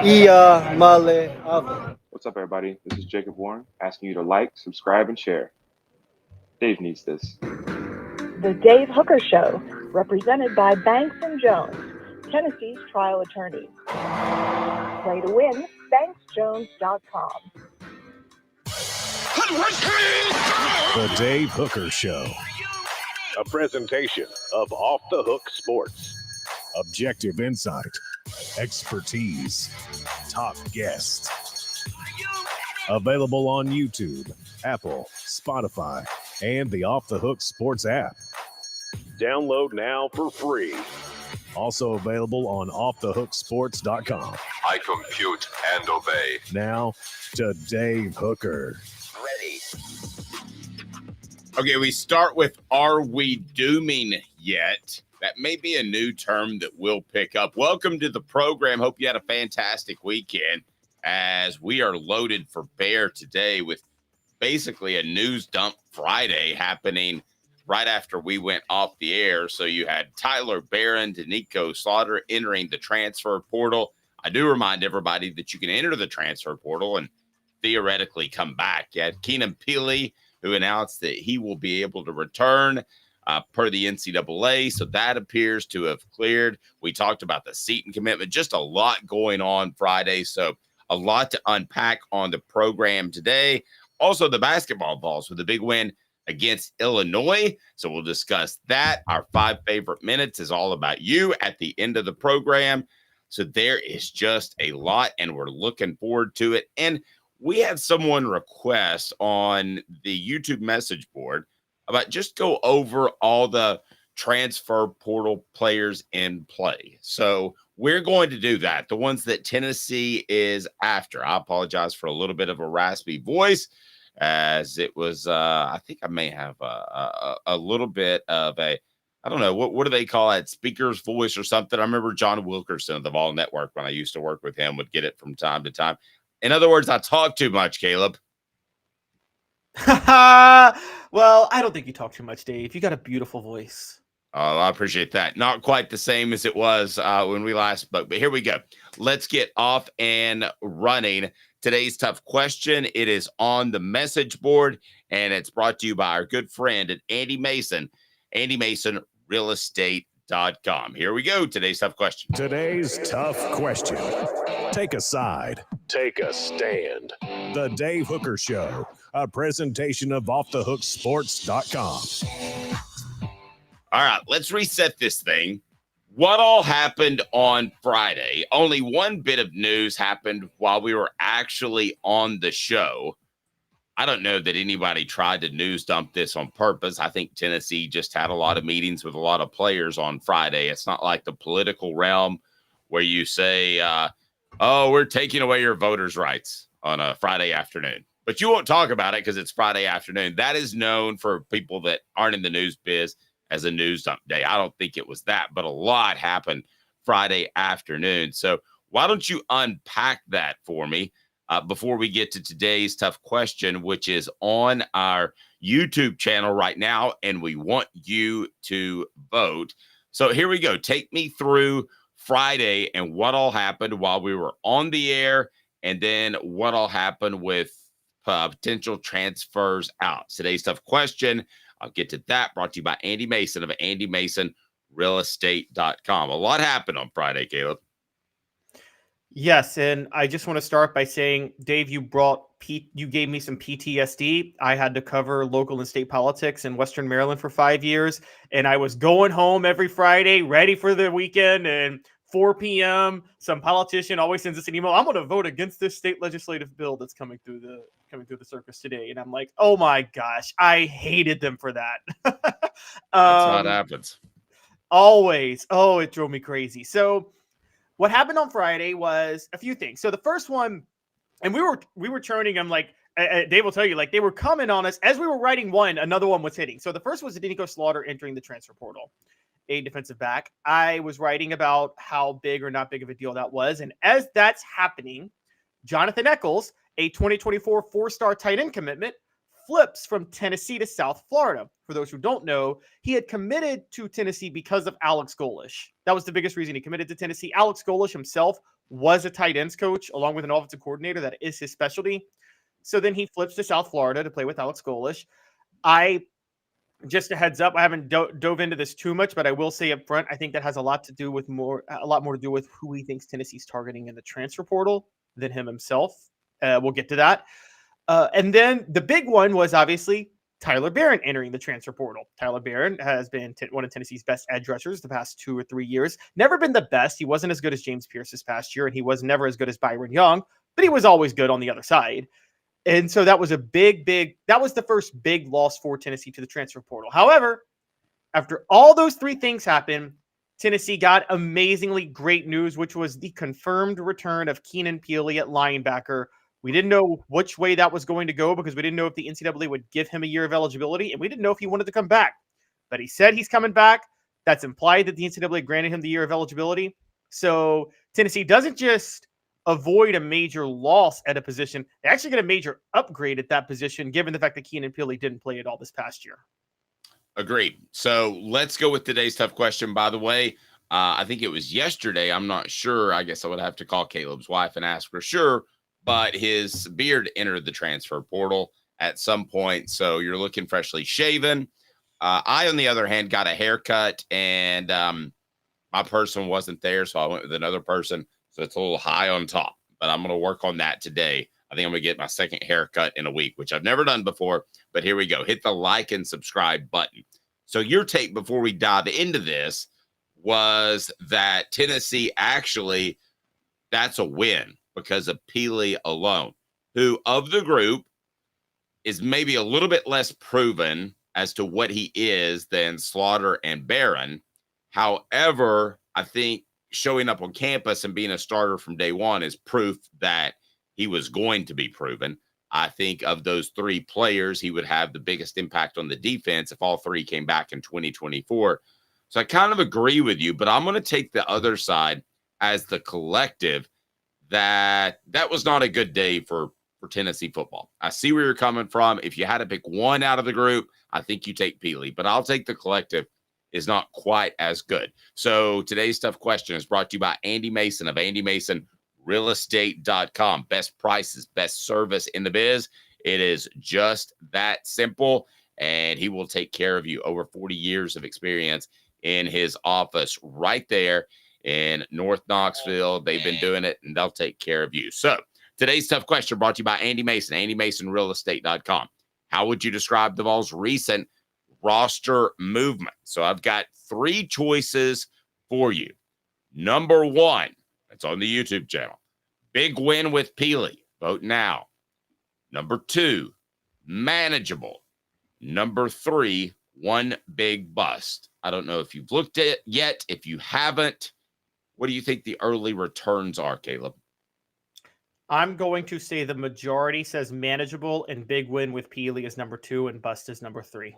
Iamaleava. What's up, everybody? This is Jacob Warren asking you to like, subscribe, and share. Dave needs this. The Dave Hooker Show, represented by Banks & Jones, Tennessee's trial attorney. Play to win, banksjones.com. The Dave Hooker Show. A presentation of Off the Hook Sports. Objective insight, expertise, top guests. Available on YouTube, Apple, Spotify, and the Off the Hook Sports app. Download now for free. Also available on offthehooksports.com. I compute and obey. Now to Dave Hooker. Ready. Okay, we start with Are We Dooming Yet? That may be a new term that we'll pick up. Welcome to the program. Hope you had a fantastic weekend as we are loaded for bear today with basically a news dump Friday happening right after we went off the air. So you had Tyler Barron, Doneiko Slaughter entering the transfer portal. I do remind everybody that you can enter the transfer portal and theoretically come back. You had Keenan Pili, who announced that he will be able to return per the NCAA. So that appears to have cleared. We talked about the Seton commitment, just a lot going on Friday. So a lot to unpack on the program today. Also, the basketball Vols with a big win against Illinois. So we'll discuss that. Our 5 favorite minutes is all about you at the end of the program. So there is just a lot, and we're looking forward to it. And we had someone request on the YouTube message board about just go over all the transfer portal players in play. So we're going to do that. The ones that Tennessee is after. I apologize for a little bit of a raspy voice, as it was, I think I may have a little bit of a, I don't know, what do they call it? Speaker's voice or something. I remember John Wilkerson of the Vol Network, when I used to work with him, would get it from time to time. In other words, I talk too much, Caleb. Well, I don't think you talk too much, Dave. You got a beautiful voice. Oh, I appreciate that. Not quite the same as it was when we last spoke, but here we go. Let's get off and running. Today's tough question. It is on the message board, and it's brought to you by our good friend at Andy Mason, realestate.com. Here we go. Today's tough question. Today's tough question. Take a side. Take a stand. The Dave Hooker Show. A presentation of offthehooksports.com. All right, let's reset this thing. What all happened on Friday? Only one bit of news happened while we were actually on the show. I don't know that anybody tried to news dump this on purpose. I think Tennessee just had a lot of meetings with a lot of players on Friday. It's not like the political realm where you say, oh, we're taking away your voters' rights on a Friday afternoon. But you won't talk about it because it's Friday afternoon. That is known for people that aren't in the news biz as a news dump day. I don't think it was that, but a lot happened Friday afternoon. So why don't you unpack that for me before we get to today's tough question, which is on our YouTube channel right now, and we want you to vote. So here we go. Take me through Friday and what all happened while we were on the air, and then what all happened with potential transfers out. Today's tough question. I'll get to that. Brought to you by Andy Mason of AndyMasonRealEstate.com. A lot happened on Friday, Caleb. Yes, and I just want to start by saying, Dave, you gave me some PTSD. I had to cover local and state politics in Western Maryland for 5 years, and I was going home every Friday, ready for the weekend, and 4 p.m., some politician always sends us an email. I'm going to vote against this state legislative bill that's coming through the circus today. And I'm like, oh my gosh, I hated them for that. That's how it happens. Always. Oh, it drove me crazy. So what happened on Friday was a few things. So the first one, and we were churning them like, Dave will tell you, like they were coming on us as we were writing one, another one was hitting. So the first was Doneiko Slaughter entering the transfer portal, a defensive back. I was writing about how big or not big of a deal that was. And as that's happening, Jonathan Echols, a 2024 4-star tight end commitment, flips from Tennessee to South Florida. For those who don't know, he had committed to Tennessee because of Alex Golish. That was the biggest reason he committed to Tennessee. Alex Golish himself was a tight ends coach along with an offensive coordinator. That is his specialty. So then he flips to South Florida to play with Alex Golish. Just a heads up, I haven't dove into this too much, but I will say up front, I think that has a lot more to do with who he thinks Tennessee's targeting in the transfer portal than him himself. We'll get to that. And then the big one was obviously Tyler Barron entering the transfer portal. Tyler Barron has been one of Tennessee's best edge rushers the past 2 or 3 years. Never been the best. He wasn't as good as James Pierce this past year, and he was never as good as Byron Young, but he was always good on the other side. And so that was that was the first big loss for Tennessee to the transfer portal. However, after all those 3 things happened, Tennessee got amazingly great news, which was the confirmed return of Keenan Pili at linebacker. We didn't know which way that was going to go because we didn't know if the NCAA would give him a year of eligibility, and we didn't know if he wanted to come back. But he said he's coming back. That's implied that the NCAA granted him the year of eligibility. So Tennessee doesn't just avoid a major loss at a position. They actually get a major upgrade at that position, given the fact that Keenan Pili didn't play at all this past year. Agreed. So let's go with today's tough question. By the way, I think it was yesterday. I'm not sure. I guess I would have to call Caleb's wife and ask for sure. But his beard entered the transfer portal at some point. So you're looking freshly shaven. I, on the other hand, got a haircut, and my person wasn't there. So I went with another person. So it's a little high on top, but I'm going to work on that today. I think I'm going to get my second haircut in a week, which I've never done before, but here we go. Hit the like and subscribe button. So your take before we dive into this was that Tennessee actually, that's a win because of Pili alone, who of the group is maybe a little bit less proven as to what he is than Slaughter and Barron. However, I think showing up on campus and being a starter from day one is proof that he was going to be proven. I think of those 3 players, he would have the biggest impact on the defense if all 3 came back in 2024. So I kind of agree with you, but I'm going to take the other side as the collective that was not a good day for Tennessee football. I see where you're coming from. If you had to pick one out of the group, I think you take Pili, but I'll take the collective is not quite as good. So today's tough question is brought to you by Andy Mason of AndyMasonRealEstate.com. Best prices, best service in the biz. It is just that simple, and he will take care of you. Over 40 years of experience in his office right there in North Knoxville. They've been doing it, and they'll take care of you. So today's tough question brought to you by Andy Mason, AndyMasonRealEstate.com. How would you describe the Vols' recent roster movement? So I've got 3 choices for you. Number 1, it's on the YouTube channel. Big win with Pili. Vote now. Number 2, manageable. Number 3, one big bust. I don't know if you've looked at it yet. If you haven't, what do you think the early returns are, Caleb? I'm going to say the majority says manageable, and big win with Pili is number 2 and bust is number 3.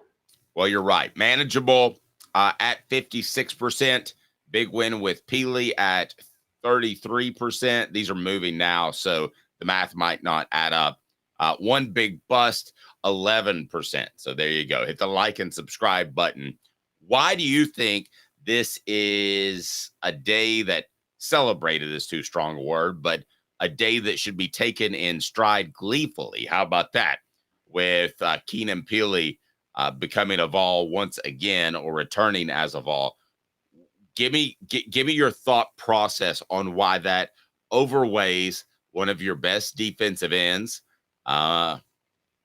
Well, you're right. Manageable at 56%. Big win with Pili at 33%. These are moving now, so the math might not add up. One big bust, 11%. So there you go. Hit the like and subscribe button. Why do you think this is a day that celebrated is too strong a word, but a day that should be taken in stride gleefully? How about that? With Keenan Pili becoming a Vol once again, or returning as a Vol. Give me your thought process on why that overweighs one of your best defensive ends, a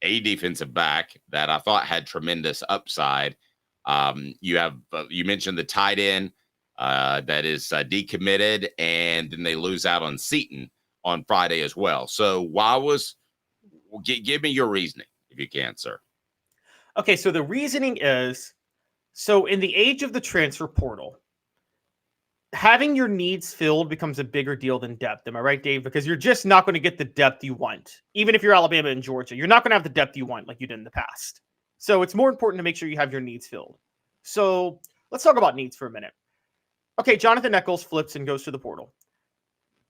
defensive back that I thought had tremendous upside. You mentioned the tight end that is decommitted, and then they lose out on Seton on Friday as well. So give me your reasoning if you can, sir. Okay, so the reasoning is, so in the age of the transfer portal, having your needs filled becomes a bigger deal than depth. Am I right, Dave? Because you're just not going to get the depth you want. Even if you're Alabama and Georgia, you're not going to have the depth you want like you did in the past. So it's more important to make sure you have your needs filled. So let's talk about needs for a minute. Okay, Jonathan Echols flips and goes to the portal.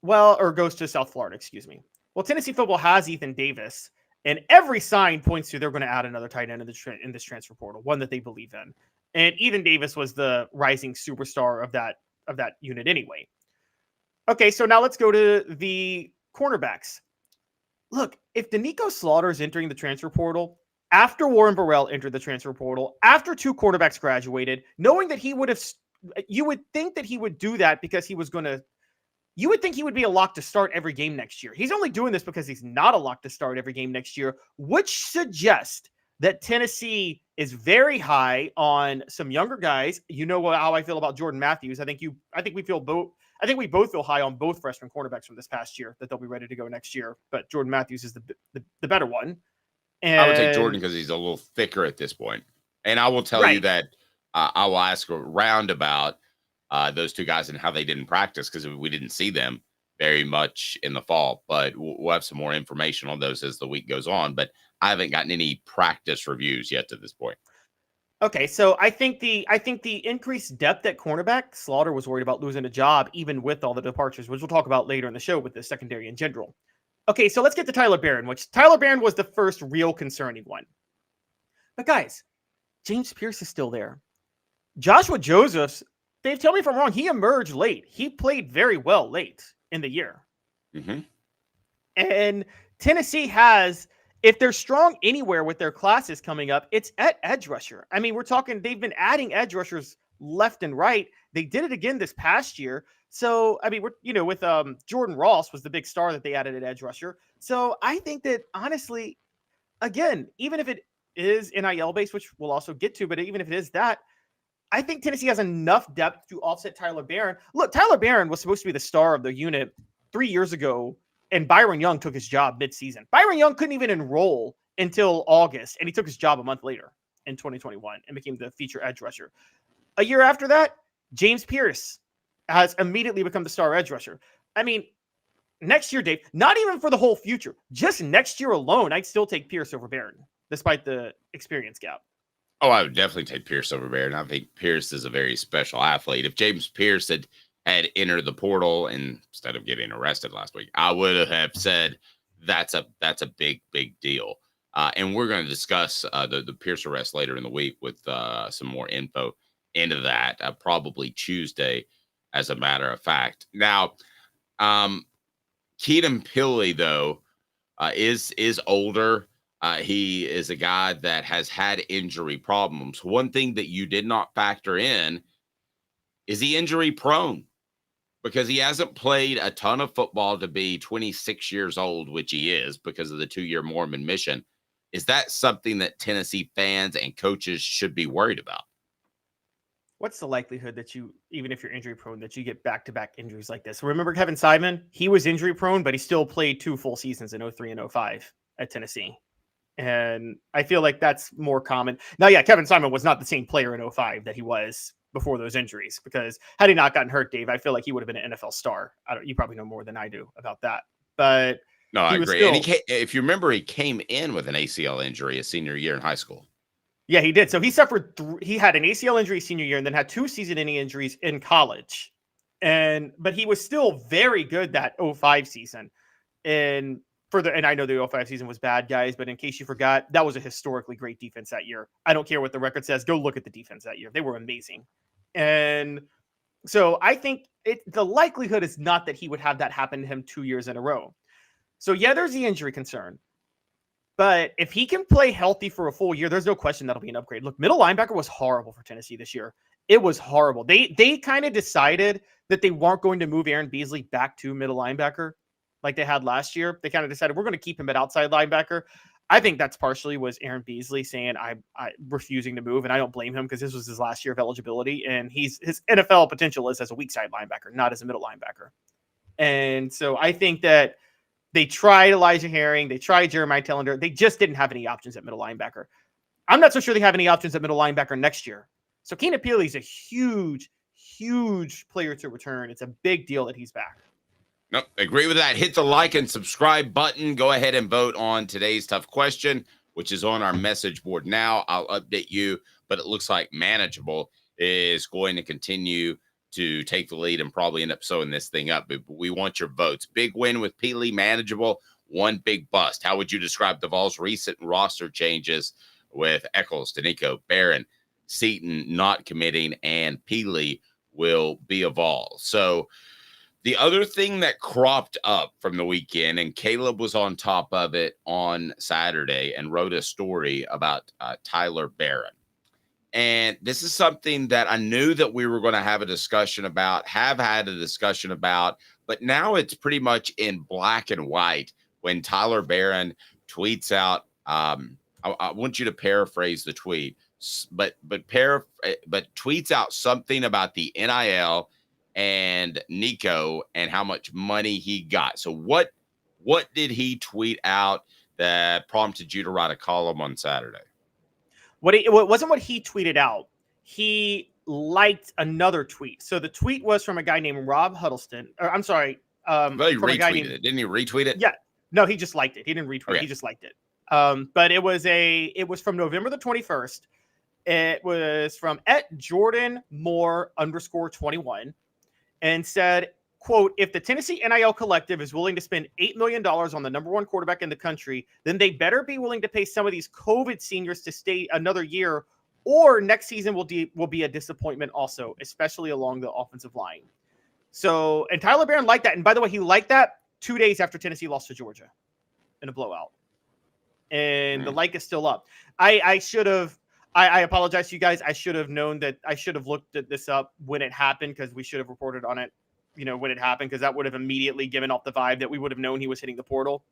Well, or goes to South Florida, excuse me. Well, Tennessee football has Ethan Davis, and every sign points to they're going to add another tight end in this transfer portal, one that they believe in. And Ethan Davis was the rising superstar of that unit anyway. Okay, so now let's go to the cornerbacks. Look, if Doneiko Slaughter is entering the transfer portal, after Warren Burrell entered the transfer portal, after 2 quarterbacks graduated, knowing that he would have, you would think that he would do that because he was going to, you would think he would be a lock to start every game next year. He's only doing this because he's not a lock to start every game next year, which suggests that Tennessee is very high on some younger guys. You know how I feel about Jordan Matthews. I think we both feel high on both freshman cornerbacks from this past year, that they'll be ready to go next year. But Jordan Matthews is the better one. And I would take Jordan because he's a little thicker at this point. And I will tell you that I will ask around about those 2 guys and how they didn't practice, because we didn't see them very much in the fall. But we'll have some more information on those as the week goes on. But I haven't gotten any practice reviews yet to this point. Okay, so I think the increased depth at cornerback, Slaughter was worried about losing a job even with all the departures, which we'll talk about later in the show with the secondary in general. Okay, so let's get to Tyler Barron, which Tyler Barron was the first real concerning one. But guys, James Pierce is still there. Joshua Josephs, Dave, tell me if I'm wrong, he emerged late. He played very well late in the year. Mm-hmm. And Tennessee has, if they're strong anywhere with their classes coming up, it's at edge rusher. I mean, we're talking, they've been adding edge rushers left and right. They did it again this past year. So, I mean, we're, with Jordan Ross was the big star that they added at edge rusher. So I think that honestly, again, even if it is NIL based, which we'll also get to, but even if it is that, I think Tennessee has enough depth to offset Tyler Barron. Look, Tyler Barron was supposed to be the star of the unit 3 years ago, and Byron Young took his job midseason. Byron Young couldn't even enroll until August, and he took his job a month later in 2021 and became the feature edge rusher. A year after that, James Pierce has immediately become the star edge rusher. I mean, next year, Dave, not even for the whole future, just next year alone, I'd still take Pierce over Barron, despite the experience gap. Oh, I would definitely take Pierce over Barron. I think Pierce is a very special athlete. If James Pierce had entered the portal and instead of getting arrested last week, I would have said that's a big deal. And we're going to discuss the Pierce arrest later in the week with some more info into that, probably Tuesday, as a matter of fact. Now, Keenan Pili, though, is older. He is a guy that has had injury problems. One thing that you did not factor in is he injury prone, because he hasn't played a ton of football to be 26 years old, which he is because of the 2-year Mormon mission. Is that something that Tennessee fans and coaches should be worried about? What's the likelihood that you, even if you're injury prone, that you get back-to-back injuries like this? Remember Kevin Simon? He was injury prone, but he still played 2 full seasons in 03 and 05 at Tennessee. And I feel like that's more common. Now, yeah, Kevin Simon was not the same player in 05 that he was before those injuries, because had he not gotten hurt, Dave, I feel like he would have been an NFL star. You probably know more than I do about that. But no, I agree. And if you remember, he came in with an ACL injury his senior year in high school. Yeah, he did. So he suffered. He had an ACL injury senior year, and then had 2 season-ending injuries in college. But he was still very good that 05 season. And I know the 05 season was bad, guys, but in case you forgot, that was a historically great defense that year. I don't care what the record says. Go look at the defense that year. They were amazing. And so I think the likelihood is not that he would have that happen to him 2 years in a row. So yeah, there's the injury concern. But if he can play healthy for a full year, there's no question that'll be an upgrade. Look, middle linebacker was horrible for Tennessee this year. It was horrible. They kind of decided that they weren't going to move Aaron Beasley back to middle linebacker like they had last year. They kind of decided we're going to keep him at outside linebacker. I think that's partially was Aaron Beasley saying I'm refusing to move, and I don't blame him because this was his last year of eligibility, and his NFL potential is as a weak side linebacker, not as a middle linebacker. And so I think that they tried Elijah Herring, they tried Jeremiah Tellender, they just didn't have any options at middle linebacker. I'm not so sure they have any options at middle linebacker next year. So Keenan Pili is a huge player to return. It's a big deal that he's back. Nope, agree with that. Hit the like and subscribe button. Go ahead and vote on today's tough question, which is on our message board now. I'll update you, but it looks like Manageable is going to continue to take the lead and probably end up sewing this thing up. But we want your votes. Big win with Pili, Manageable, one big bust. How would you describe the Vols' recent roster changes with Echols, Doneiko, Barron, Seaton not committing, and Pili will be a Vol? So The other thing that cropped up from the weekend, and Caleb was on top of it on Saturday and wrote a story about Tyler Barron. And this is something that I knew that we were going to have a discussion about, have had a discussion about, but now it's pretty much in black and white when Tyler Barron tweets out. I want you to paraphrase the tweet, but tweets out something about the NIL and Nico and how much money he got. So what did he tweet out that prompted you to write a column on Saturday? It wasn't what he tweeted out. He liked another tweet. So the tweet was from a guy named Rob Huddleston. Or I'm sorry. Well, he retweeted it. Didn't he retweet it? Yeah. No, he just liked it. He didn't retweet it. He just liked it. But it was from November the 21st. It was from @JordanMoore_21 and said, quote, if the Tennessee NIL collective is willing to spend $8 million on the number one quarterback in the country, then they better be willing to pay some of these COVID seniors to stay another year, or next season will be a disappointment also, especially along the offensive line. So, and Tyler Barron liked that. And by the way, he liked that 2 days after Tennessee lost to Georgia in a blowout. And the like is still up. I apologize to you guys. I should have known that. I should have looked at this up when it happened, because we should have reported on it, when it happened, because that would have immediately given off the vibe that we would have known he was hitting the portal.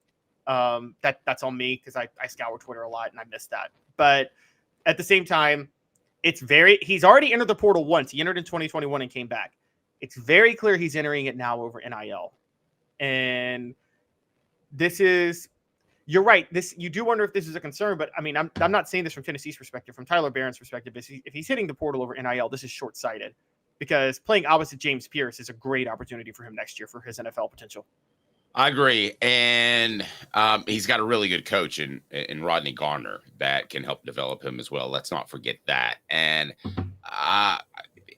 That's on me, because I scour Twitter a lot and I missed that. But at the same time, he's already entered the portal once. He entered in 2021 and came back. It's very clear he's entering it now over NIL. And you're right. You do wonder if this is a concern, but I mean, I'm not saying this from Tennessee's perspective. From Tyler Barron's perspective, if he's hitting the portal over NIL, this is short-sighted, because playing opposite James Pierce is a great opportunity for him next year for his NFL potential. I agree. And he's got a really good coach in Rodney Garner that can help develop him as well. Let's not forget that. And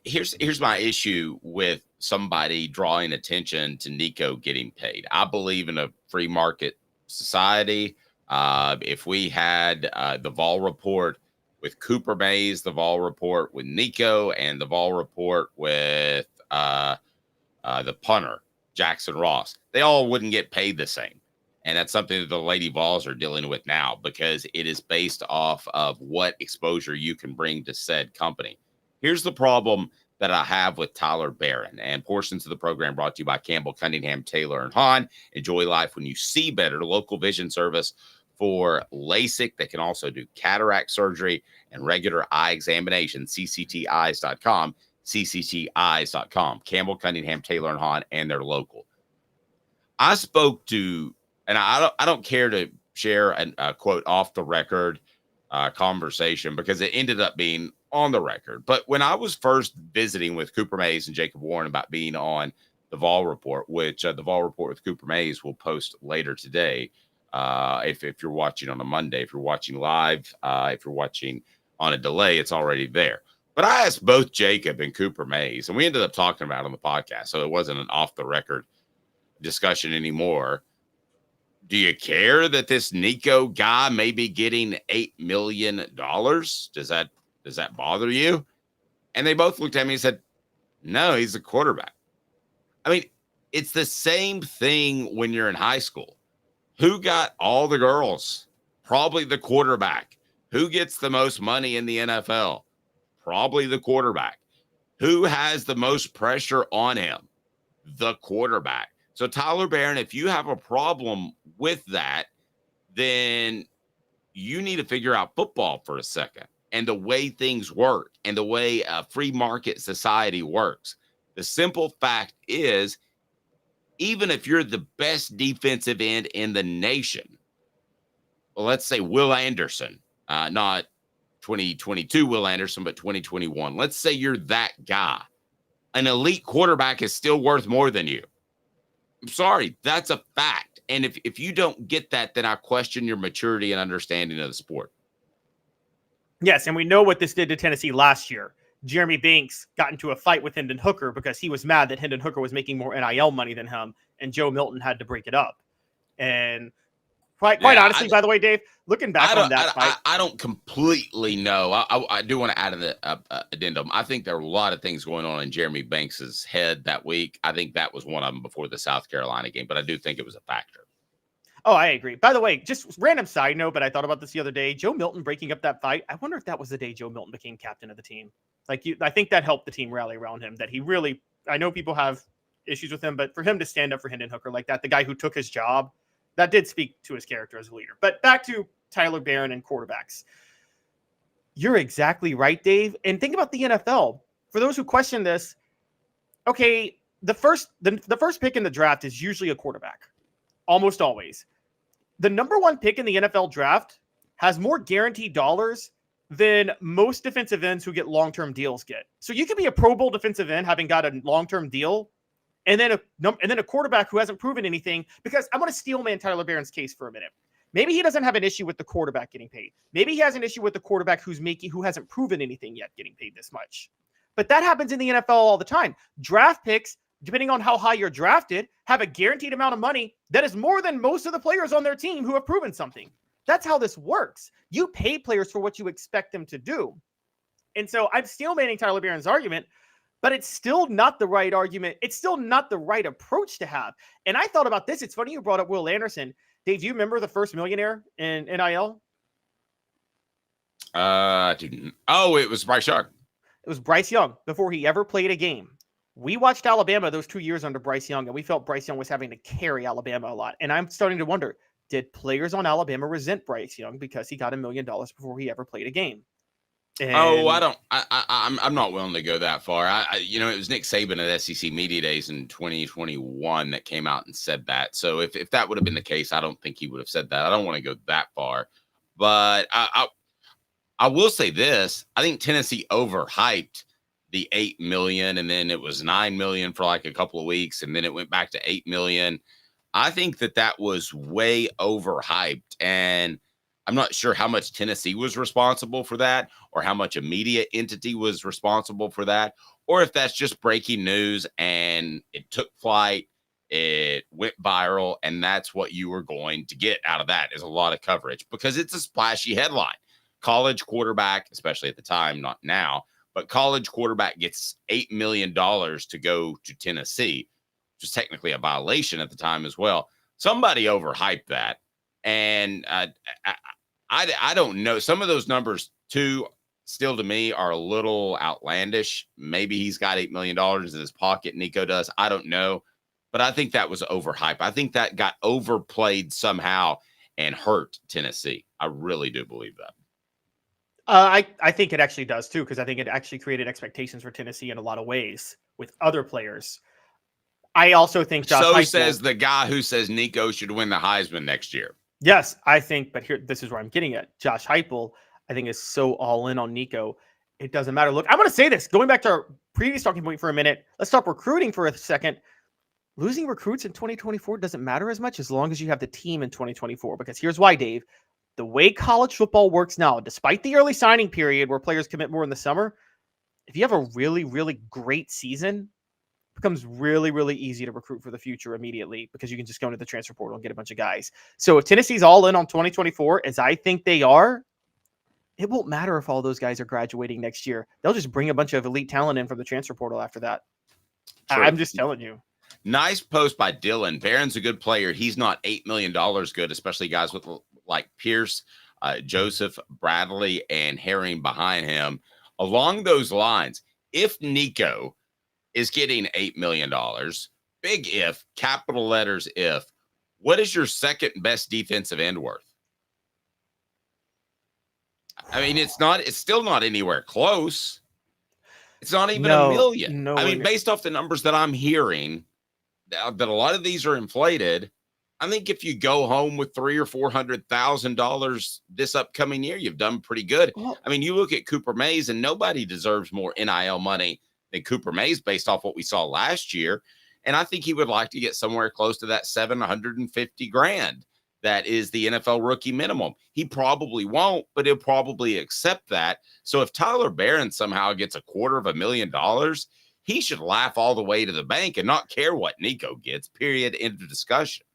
here's my issue with somebody drawing attention to Nico getting paid. I believe in a free market society. If we had the Vol report with Cooper Mays, the Vol report with Nico, and the Vol report with the punter, Jackson Ross, they all wouldn't get paid the same. And that's something that the Lady Vols are dealing with now, because it is based off of what exposure you can bring to said company. Here's the problem that I have with Tyler Barron, and portions of the program brought to you by Campbell, Cunningham, Taylor, and Hahn. Enjoy life when you see better. Local vision service for LASIK. They can also do cataract surgery and regular eye examination. ccteyes.com, ccteyes.com. Campbell, Cunningham, Taylor, and Hahn, and they're local. I spoke to, and I don't care to share a quote off the record conversation, because it ended up being on the record. But when I was first visiting with Cooper Mays and Jacob Warren about being on the Vol Report, which the Vol Report with Cooper Mays will post later today, if you're watching on a Monday, if you're watching live, if you're watching on a delay, it's already there. But I asked both Jacob and Cooper Mays, and we ended up talking about it on the podcast, so it wasn't an off-the-record discussion anymore. Do you care that this Nico guy may be getting $8 million? Does that bother you? And they both looked at me and said, no, he's a quarterback. I mean, it's the same thing when you're in high school. Who got all the girls? Probably the quarterback. Who gets the most money in the NFL? Probably the quarterback. Who has the most pressure on him? The quarterback. So Tyler Barron, if you have a problem with that, then you need to figure out football for a second, and the way things work, and the way a free market society works. The simple fact is, even if you're the best defensive end in the nation, well, let's say Will Anderson, not 2022 Will Anderson, but 2021. Let's say you're that guy. An elite quarterback is still worth more than you. I'm sorry, that's a fact. And if you don't get that, then I question your maturity and understanding of the sport. Yes, and we know what this did to Tennessee last year. Jeremy Banks got into a fight with Hendon Hooker because he was mad that Hendon Hooker was making more NIL money than him, and Joe Milton had to break it up. And Quite honestly, by the way, Dave, looking back on that fight, I don't completely know. I do want to add an addendum. I think there are a lot of things going on in Jeremy Banks's head that week. I think that was one of them before the South Carolina game, but I do think it was a factor. Oh, I agree. By the way, just random side note, but I thought about this the other day. Joe Milton breaking up that fight. I wonder if that was the day Joe Milton became captain of the team. I think that helped the team rally around him. That he really, I know people have issues with him, but for him to stand up for Hendon Hooker like that, the guy who took his job, that did speak to his character as a leader. But back to Tyler Barron and quarterbacks. You're exactly right, Dave. And think about the NFL. For those who question this, okay, the first pick in the draft is usually a quarterback. Almost always. The number one pick in the NFL draft has more guaranteed dollars than most defensive ends who get long-term deals get. So you could be a Pro Bowl defensive end having got a long-term deal, and then a quarterback who hasn't proven anything. Because I'm going to steel man Tyler Barron's case for a minute. Maybe he doesn't have an issue with the quarterback getting paid. Maybe he has an issue with the quarterback who hasn't proven anything yet getting paid this much. But that happens in the NFL all the time. Draft picks, depending on how high you're drafted, have a guaranteed amount of money that is more than most of the players on their team who have proven something. That's how this works. You pay players for what you expect them to do. And so I'm steel manning Tyler Barron's argument, but it's still not the right argument. It's still not the right approach to have. And I thought about this. It's funny you brought up Will Anderson. Dave, do you remember the first millionaire in NIL? I didn't. Oh, it was Bryce Young. It was Bryce Young before he ever played a game. We watched Alabama those 2 years under Bryce Young, and we felt Bryce Young was having to carry Alabama a lot. And I'm starting to wonder, did players on Alabama resent Bryce Young because he got $1 million before he ever played a game? And I'm not willing to go that far. It was Nick Saban at SEC Media Days in 2021 that came out and said that. So if that would have been the case, I don't think he would have said that. I don't want to go that far, but I will say this. I think Tennessee overhyped the 8 million, and then it was 9 million for like a couple of weeks, and then it went back to 8 million. I think that was way overhyped, and I'm not sure how much Tennessee was responsible for that, or how much a media entity was responsible for that, or if that's just breaking news and it took flight, it went viral, and that's what you were going to get out of that is a lot of coverage because it's a splashy headline. College quarterback, especially at the time, not now, but college quarterback gets $8 million to go to Tennessee, which is technically a violation at the time as well. Somebody overhyped that. And I don't know. Some of those numbers, too, still to me are a little outlandish. Maybe he's got $8 million in his pocket. Nico does. I don't know. But I think that was overhyped. I think that got overplayed somehow and hurt Tennessee. I really do believe that. I think it actually does too, because I think it actually created expectations for Tennessee in a lot of ways with other players. I also think Josh Heupel says the guy who says Nico should win the Heisman next year. Yes, I think, but this is where I'm getting at. Josh Heupel, I think, is so all in on Nico. It doesn't matter. Look, I'm going to say this. Going back to our previous talking point for a minute, let's talk recruiting for a second. Losing recruits in 2024 doesn't matter as much as long as you have the team in 2024, because here's why, Dave. The way college football works now, despite the early signing period where players commit more in the summer, if you have a really, really great season, it becomes really, really easy to recruit for the future immediately because you can just go into the transfer portal and get a bunch of guys. So if Tennessee's all in on 2024, as I think they are, it won't matter if all those guys are graduating next year. They'll just bring a bunch of elite talent in from the transfer portal after that. True. I'm just telling you. Nice post by Dylan. Barron's a good player. He's not $8 million good, especially guys with like Pierce, Joseph, Bradley, and Herring behind him. Along those lines, if Nico is getting $8 million, big if, capital letters if, what is your second best defensive end worth? I mean, it's still not anywhere close. It's not even $1 million. No, I mean, based off the numbers that I'm hearing, that a lot of these are inflated. I think if you go home with $300,000 or $400,000 this upcoming year, you've done pretty good. Well, I mean, you look at Cooper Mays, and nobody deserves more NIL money than Cooper Mays based off what we saw last year. And I think he would like to get somewhere close to that $750,000. That is the NFL rookie minimum. He probably won't, but he'll probably accept that. So if Tyler Barron somehow gets $250,000, he should laugh all the way to the bank and not care what Nico gets, period, end of discussion.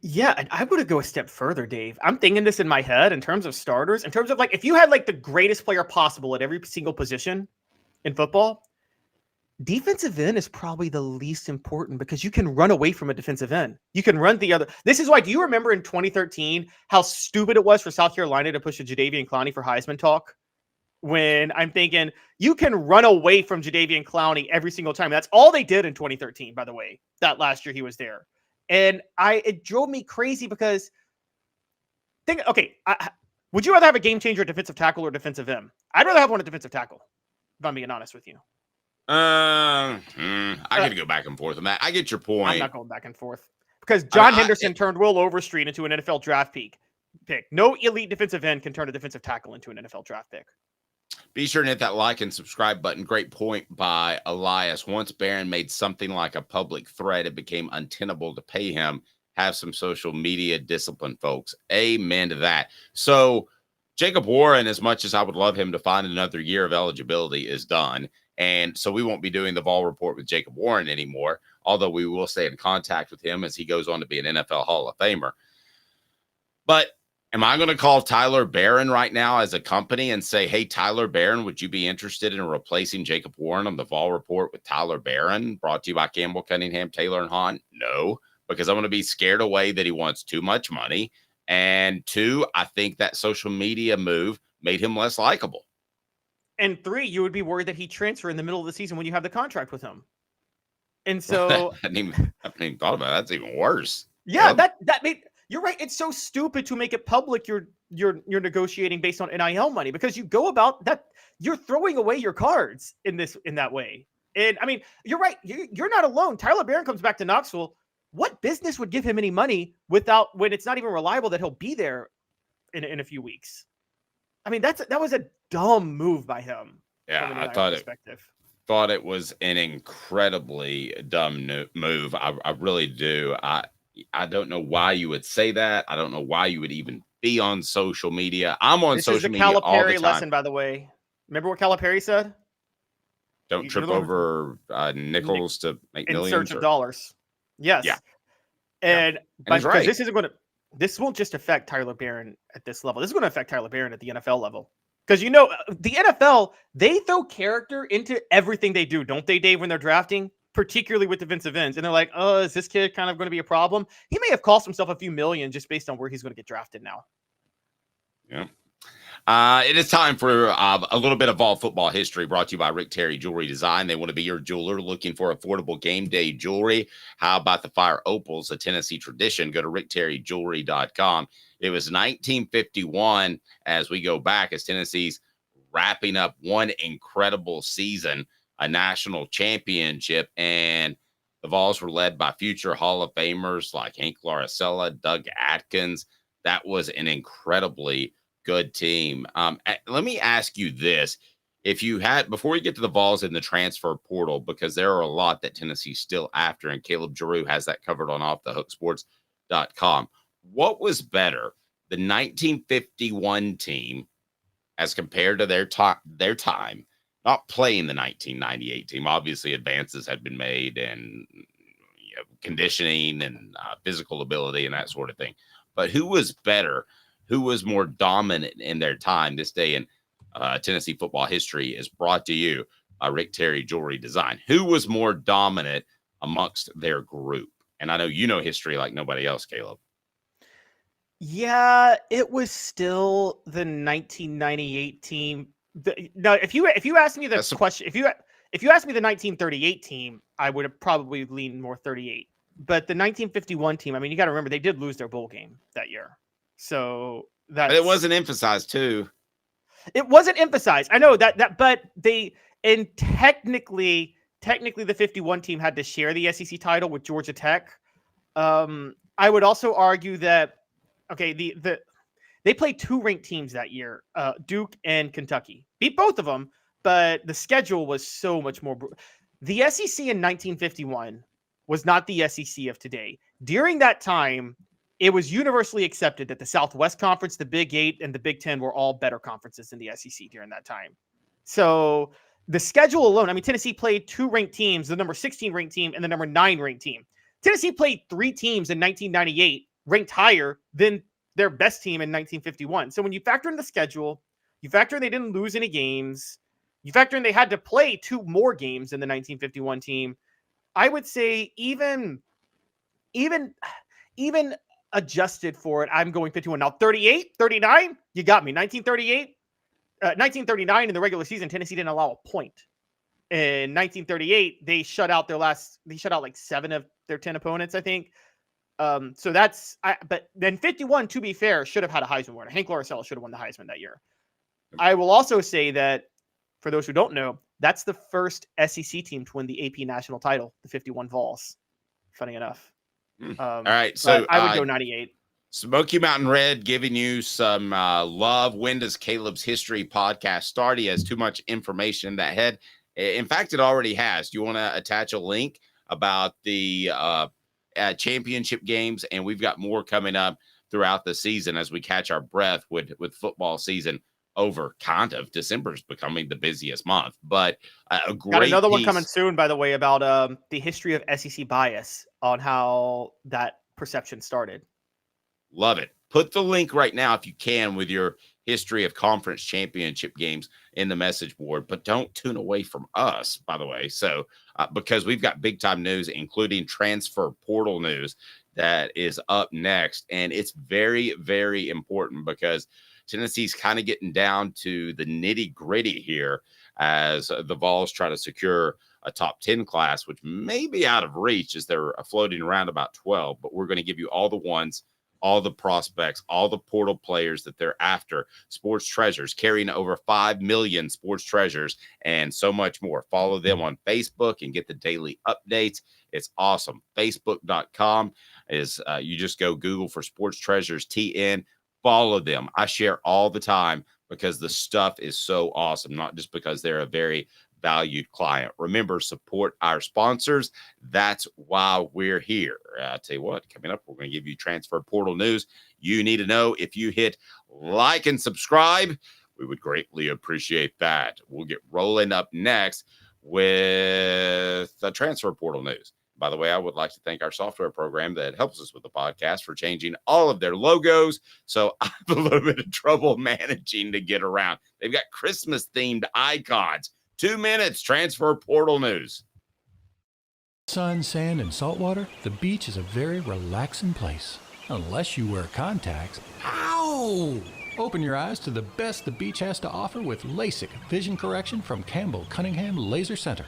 Yeah, and I would go a step further, Dave. I'm thinking this in my head in terms of starters, in terms of like if you had like the greatest player possible at every single position in football, defensive end is probably the least important because you can run away from a defensive end. You can run the other. This is why, do you remember in 2013 how stupid it was for South Carolina to push a Jadeveon Clowney for Heisman talk? When I'm thinking you can run away from Jadeveon Clowney every single time. That's all they did in 2013, by the way, that last year he was there. And it drove me crazy because would you rather have a game changer defensive tackle or defensive end? I'd rather have one at defensive tackle, if I'm being honest with you. I could go back and forth on that. I get your point. I'm not going back and forth because John Henderson turned Will Overstreet into an NFL draft pick. No elite defensive end can turn a defensive tackle into an NFL draft pick. Be sure to hit that like and subscribe button. Great point by Elias. Once Barron made something like a public threat, it became untenable to pay him. Have some social media discipline, folks. Amen to that. So Jacob Warren, as much as I would love him to find another year of eligibility, is done. And so we won't be doing the Vol Report with Jacob Warren anymore, although we will stay in contact with him as he goes on to be an NFL Hall of Famer. But am I going to call Tyler Barron right now as a company and say, hey, Tyler Barron, would you be interested in replacing Jacob Warren on the Vol Report with Tyler Barron, brought to you by Campbell, Cunningham, Taylor, and Hahn? No, because I'm going to be scared away that he wants too much money. And 2, I think that social media move made him less likable. And 3, you would be worried that he transfer in the middle of the season when you have the contract with him. And so I haven't even thought about it. That's even worse. Yeah, that made you're right. It's so stupid to make it public. You're negotiating based on NIL money because you go about that. You're throwing away your cards in that way. And I mean, you're right. You're not alone. Tyler Barron comes back to Knoxville. What business would give him any money when it's not even reliable that he'll be there in a few weeks? I mean, that was a dumb move by him. Yeah, I thought it was an incredibly dumb move. I really do. I don't know why you would say that. I don't know why you would even be on social media. I'm on social media all the time. This is a Calipari lesson, by the way. Remember what Calipari said? Don't trip over nickels to make millions. In search of dollars. Yes. Yeah. And because right. This won't just affect Tyler Barron at this level. This is going to affect Tyler Barron at the NFL level. Because, the NFL, they throw character into everything they do, don't they, Dave, when they're drafting? Particularly with defensive ends. And they're like, oh, is this kid kind of going to be a problem? He may have cost himself a few million just based on where he's going to get drafted now. Yeah. It is time for a little bit of Vol football history brought to you by Rick Terry Jewelry Design. They want to be your jeweler looking for affordable game day jewelry. How about the Fire Opals, a Tennessee tradition? Go to rickterryjewelry.com. It was 1951 as we go back as Tennessee's wrapping up one incredible season, a national championship, and the Vols were led by future Hall of Famers like Hank Laricella, Doug Atkins. That was an incredibly good team. Let me ask you this. If you had, before we get to the Vols in the transfer portal, because there are a lot that Tennessee's still after, and Caleb Giroux has that covered on offthehooksports.com. What was better, the 1951 team as compared to their time, not playing the 1998 team? Obviously, advances had been made and conditioning and physical ability and that sort of thing. But who was better? Who was more dominant in their time? This day in Tennessee football history is brought to you by Rick Terry Jewelry Design. Who was more dominant amongst their group? And I know you know history like nobody else, Caleb. Yeah, it was still the 1998 team. Now, if you asked me the question, if you asked me the 1938 team, I would have probably leaned more 38. But the 1951 team, I mean, you got to remember they did lose their bowl game that year. So that it wasn't emphasized too. It wasn't emphasized. I know that, but technically the 51 team had to share the SEC title with Georgia Tech. I would also argue that they played 2 ranked teams that year, Duke and Kentucky. Beat both of them, but the schedule was so much more. The SEC in 1951 was not the SEC of today. During that time, it was universally accepted that the Southwest Conference, the Big 8, and the Big 10 were all better conferences than the SEC during that time. So the schedule alone, I mean, Tennessee played 2 ranked teams, the number 16 ranked team and the number 9 ranked team. Tennessee played 3 teams in 1998 ranked higher than their best team in 1951. So when you factor in the schedule, you factor in they didn't lose any games, you factor in they had to play 2 more games in the 1951 team, I would say even adjusted for it, I'm going 51. Now 38, 39, you got me. 1939 in the regular season, Tennessee didn't allow a point. In 1938, they shut out like 7 of their 10 opponents, I think. So but then 51, to be fair, should have had a Heisman winner. Hank Loricella should have won the Heisman that year. I will also say that, for those who don't know, that's the first SEC team to win the AP national title, the 51 Vols. Funny enough. All right, so I would go 98. Smoky Mountain Red giving you some love. When does Caleb's History podcast start? He has too much information in that head. In fact, it already has. Do you want to attach a link about the championship games? And we've got more coming up throughout the season as we catch our breath with football season over. Kind of. December's becoming the busiest month, but a great got another one piece. coming soon, by the way, about the history of SEC bias on how that perception started. Love it. Put the link right now if you can with your history of conference championship games in the message board, but don't tune away from us, by the way. So, because we've got big time news, including transfer portal news that is up next. And it's very, very important because Tennessee's kind of getting down to the nitty gritty here as the Vols try to secure a top 10 class, which may be out of reach as they're floating around about 12, but we're going to give you all the ones, all the prospects, all the portal players that they're after, sports treasures, carrying over 5 million sports treasures, and so much more. Follow them on Facebook and get the daily updates. It's awesome. Facebook.com is you just go Google for Sports Treasures TN. Follow them. I share all the time because the stuff is so awesome, not just because they're a very valued client. Remember, support our sponsors. That's why we're here. I'll tell you what, coming up, we're going to give you transfer portal news you need to know. If you hit like and subscribe, we would greatly appreciate that. We'll get rolling up next with the transfer portal news. By the way, I would like to thank our software program that helps us with the podcast for changing all of their logos. So I have a little bit of trouble managing to get around. They've got Christmas-themed icons. 2 minutes, transfer portal news. Sun, sand, and salt water, the beach is a very relaxing place. Unless you wear contacts. Ow! Open your eyes to the best the beach has to offer with LASIK vision correction from Campbell Cunningham Laser Center.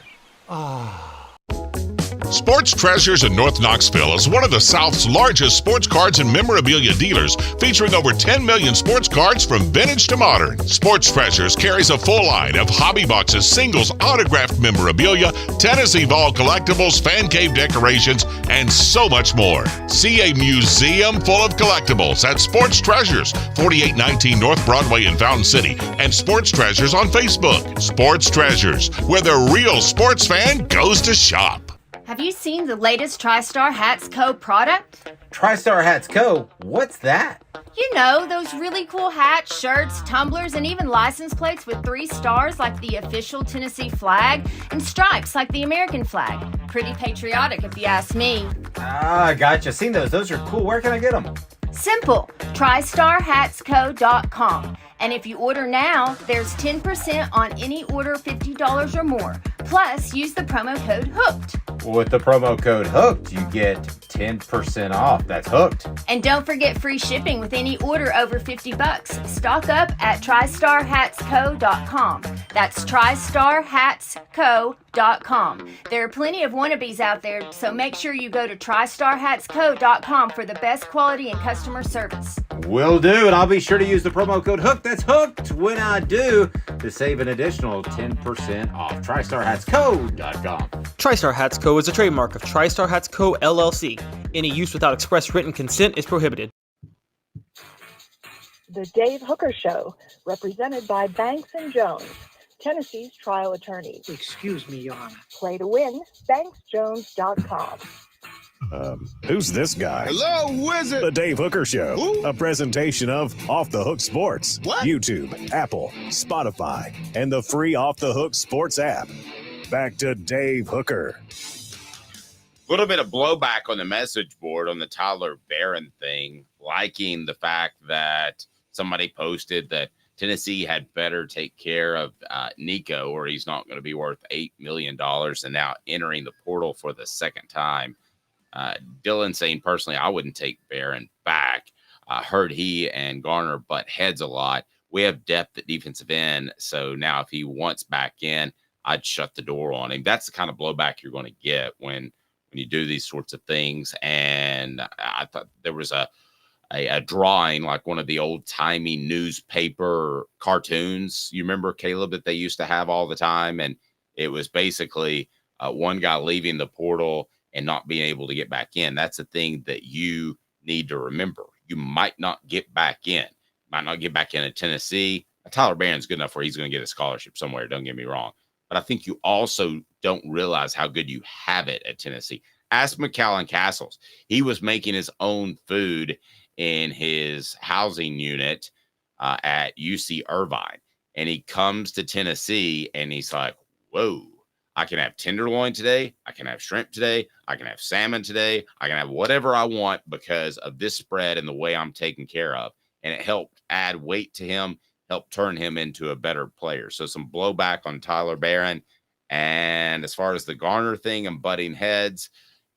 Sports Treasures in North Knoxville is one of the South's largest sports cards and memorabilia dealers, featuring over 10 million sports cards from vintage to modern. Sports Treasures carries a full line of hobby boxes, singles, autographed memorabilia, Tennessee Vol collectibles, fan cave decorations, and so much more. See a museum full of collectibles at Sports Treasures, 4819 North Broadway in Fountain City, and Sports Treasures on Facebook. Sports Treasures, where the real sports fan goes to shop. Have you seen the latest TriStar Hats Co. product? TriStar Hats Co.? What's that? You know, those really cool hats, shirts, tumblers, and even license plates with 3 stars like the official Tennessee flag and stripes like the American flag. Pretty patriotic if you ask me. Gotcha. Seen those. Those are cool. Where can I get them? Simple. TriStarHatsCo.com. And if you order now, there's 10% on any order $50 or more. Plus, use the promo code HOOKED. With the promo code HOOKED, you get 10% off. That's hooked. And don't forget free shipping with any order over $50. Stock up at TriStarHatsCo.com. That's TriStarHatsCo.com. There are plenty of wannabes out there, so make sure you go to TriStarHatsCo.com for the best quality and customer service. Will do, and I'll be sure to use the promo code HOOKED. That's hooked when I do, to save an additional 10% off. TriStarHatsCo.com. TriStar Hats Co. is a trademark of TriStar Hats Co. LLC. Any use without express written consent is prohibited. The Dave Hooker Show, represented by Banks and Jones, Tennessee's trial attorneys. Excuse me, Your Honor. Play to win, BanksJones.com. Who's this guy? Hello, wizard. The Dave Hooker Show, Who? a presentation of Off the Hook Sports. What? YouTube, Apple, Spotify, and the free Off the Hook Sports app. Back to Dave Hooker. little bit of blowback on the message board on the Tyler Barron thing, liking the fact that somebody posted that Tennessee had better take care of Nico, or he's not going to be worth $8 million, and now entering the portal for the second time. Dylan saying, personally, I wouldn't take Barron back. I heard he and Garner butt heads a lot. We have depth at defensive end, so now if he wants back in, I'd shut the door on him. That's the kind of blowback you're going to get when you do these sorts of things. And I thought there was a drawing, like one of the old-timey newspaper cartoons. You remember, Caleb, that they used to have all the time? And it was basically one guy leaving the portal and not being able to get back in. That's a thing that you need to remember. You might not get back in. Might not get back in at Tennessee. Tyler Barron's good enough where he's going to get a scholarship somewhere, don't get me wrong. But I think you also don't realize how good you have it at Tennessee. Ask McAllen Castles. He was making his own food in his housing unit at UC Irvine. And he comes to Tennessee and he's like, whoa, I can have tenderloin today. I can have shrimp today. I can have salmon today. I can have whatever I want because of this spread and the way I'm taken care of. And it helped add weight to him, helped turn him into a better player. So some blowback on Tyler Barron. And as far as the Garner thing and butting heads,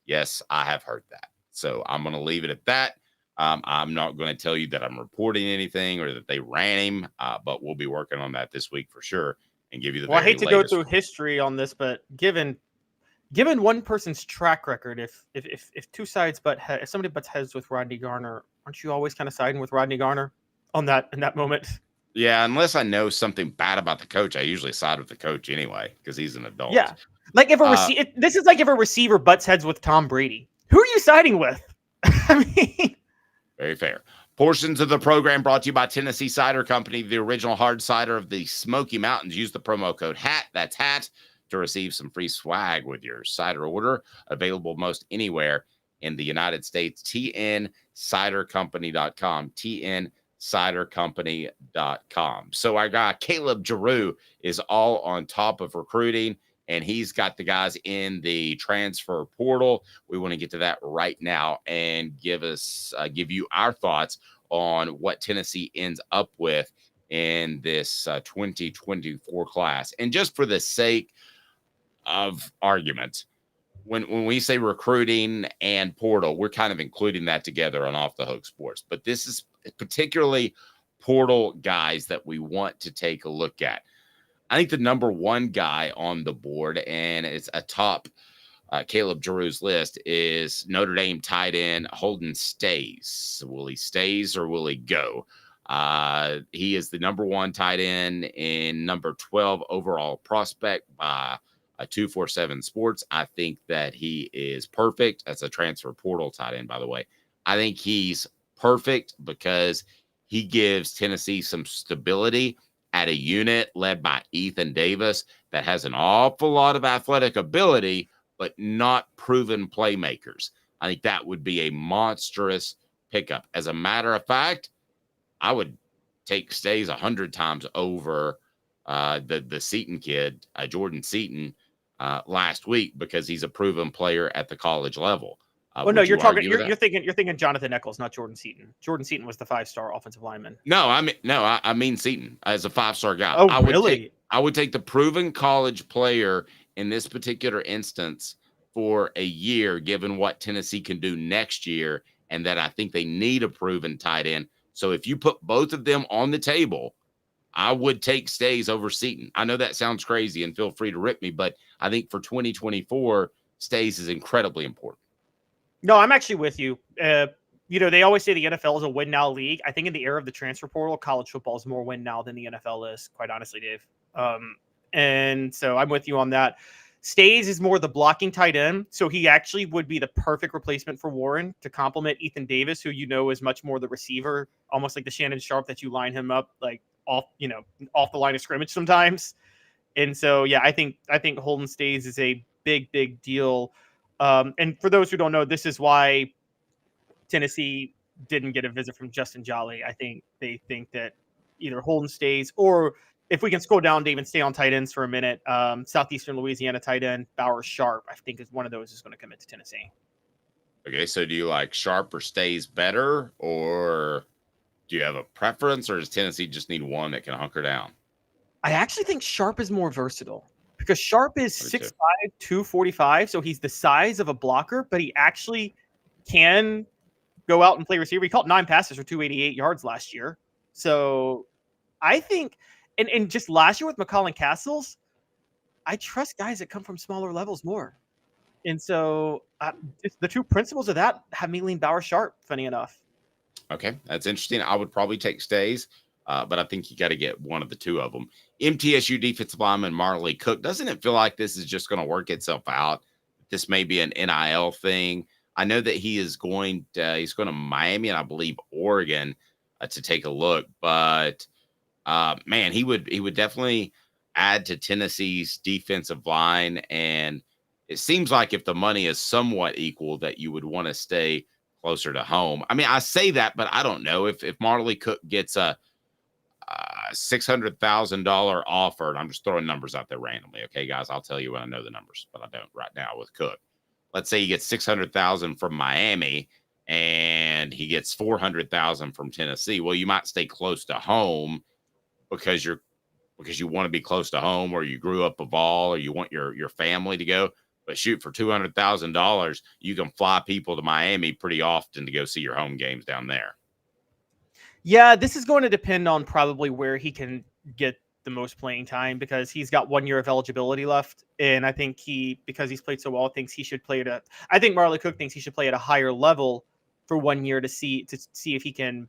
yes, I have heard that. So I'm going to leave it at that. I'm not going to tell you that I'm reporting anything or that they ran him, but we'll be working on that this week for sure and give you the Well, I hate to latest. go through history on this, but given one person's track record, if two sides if somebody butts heads with Rodney Garner, aren't you always kind of siding with Rodney Garner in that moment? Yeah, unless I know something bad about the coach, I usually side with the coach anyway because he's an adult. Yeah, like if this is like if a receiver butts heads with Tom Brady, who are you siding with? I mean, very fair. Portions of the program brought to you by Tennessee Cider Company, the original hard cider of the Smoky Mountains. Use the promo code HAT, that's HAT, to receive some free swag with your cider order. Available most anywhere in the United States. TNCiderCompany.com. TNCiderCompany.com. So our guy Caleb Giroux is all on top of recruiting, and he's got the guys in the transfer portal. We want to get to that right now and give you our thoughts on what Tennessee ends up with in this 2024 class. And just for the sake of argument, when we say recruiting and portal, we're kind of including that together on Off the Hook Sports. But this is particularly portal guys that we want to take a look at. I think the number one guy on the board, and it's a top Caleb Giroux's list, is Notre Dame tight end Holden Stays. Will he stays or will he go? He is the number one tight end and number 12 overall prospect by 247 Sports. I think that he is perfect. That's a transfer portal tight end, by the way. I think he's perfect because he gives Tennessee some stability at a unit led by Ethan Davis that has an awful lot of athletic ability, but not proven playmakers. I think that would be a monstrous pickup. As a matter of fact, I would take Stays 100 times over the Seton kid, Jordan Seton, last week because he's a proven player at the college level. Well, no, you're thinking Jonathan Echols, not Jordan Seton. Jordan Seton was the 5-star offensive lineman. I mean Seton as a 5-star guy. Oh, really? I would take the proven college player in this particular instance for a year, given what Tennessee can do next year, and that I think they need a proven tight end. So if you put both of them on the table, I would take Stays over Seton. I know that sounds crazy, and feel free to rip me, but I think for 2024, Stays is incredibly important. No, I'm actually with you. They always say the NFL is a win now league. I think in the era of the transfer portal, college football is more win now than the NFL is, quite honestly, Dave. And so I'm with you on that. Stays is more the blocking tight end. So he actually would be the perfect replacement for Warren to complement Ethan Davis, who is much more the receiver, almost like the Shannon Sharp that you line him up like off the line of scrimmage sometimes. And so, yeah, I think Holden Stays is a big, big deal. And for those who don't know, this is why Tennessee didn't get a visit from Justin Jolly. I think they think that either Holden Stays or if we can scroll down, Dave, and stay on tight ends for a minute, Southeastern Louisiana tight end Bauer Sharp, I think is one of those is going to commit to Tennessee. Okay, so do you like Sharp or Stays better, or do you have a preference, or does Tennessee just need one that can hunker down? I actually think Sharp is more versatile because Sharp is 6'5", 245, so he's the size of a blocker, but he actually can go out and play receiver. He caught 9 passes for 288 yards last year. So I think, and just last year with McCall Castles, I trust guys that come from smaller levels more. And so the two principles of that have me lean Bauer Sharp, funny enough. Okay, that's interesting. I would probably take Stays, but I think you got to get one of the two of them. MTSU defensive lineman Marley Cook. Doesn't it feel like this is just going to work itself out? This may be an NIL thing. I know that he's going to Miami and I believe Oregon to take a look, but man, he would definitely add to Tennessee's defensive line. And it seems like if the money is somewhat equal, that you would want to stay closer to home. I mean, I say that, but I don't know if Marley Cook gets a $600,000 offer, and I'm just throwing numbers out there randomly. Okay, guys, I'll tell you when I know the numbers, but I don't right now with Cook. Let's say he gets $600,000 from Miami and he gets $400,000 from Tennessee. Well, you might stay close to home because you want to be close to home, or you grew up a Vol, or you want your family to go. But shoot, for $200,000, you can fly people to Miami pretty often to go see your home games down there. Yeah, this is going to depend on probably where he can get the most playing time, because he's got 1 year of eligibility left. And I think because he's played so well, thinks he should play I think Marley Cook thinks he should play at a higher level for 1 year to see if he can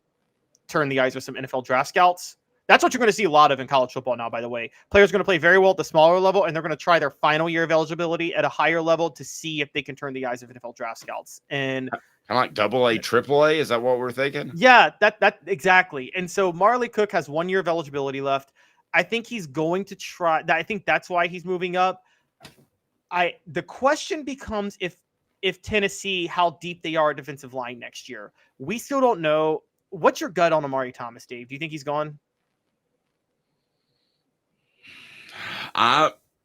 turn the eyes of some NFL draft scouts. That's what you're going to see a lot of in college football now, by the way. Players are going to play very well at the smaller level, and they're going to try their final year of eligibility at a higher level to see if they can turn the eyes of NFL draft scouts. And kind of like AA, AAA, is that what we're thinking? Yeah, that exactly. And so Marley Cook has 1 year of eligibility left. I think he's going to try. I think that's why he's moving up. The question becomes if Tennessee, how deep they are at defensive line next year. We still don't know. What's your gut on Amari Thomas, Dave? Do you think he's gone?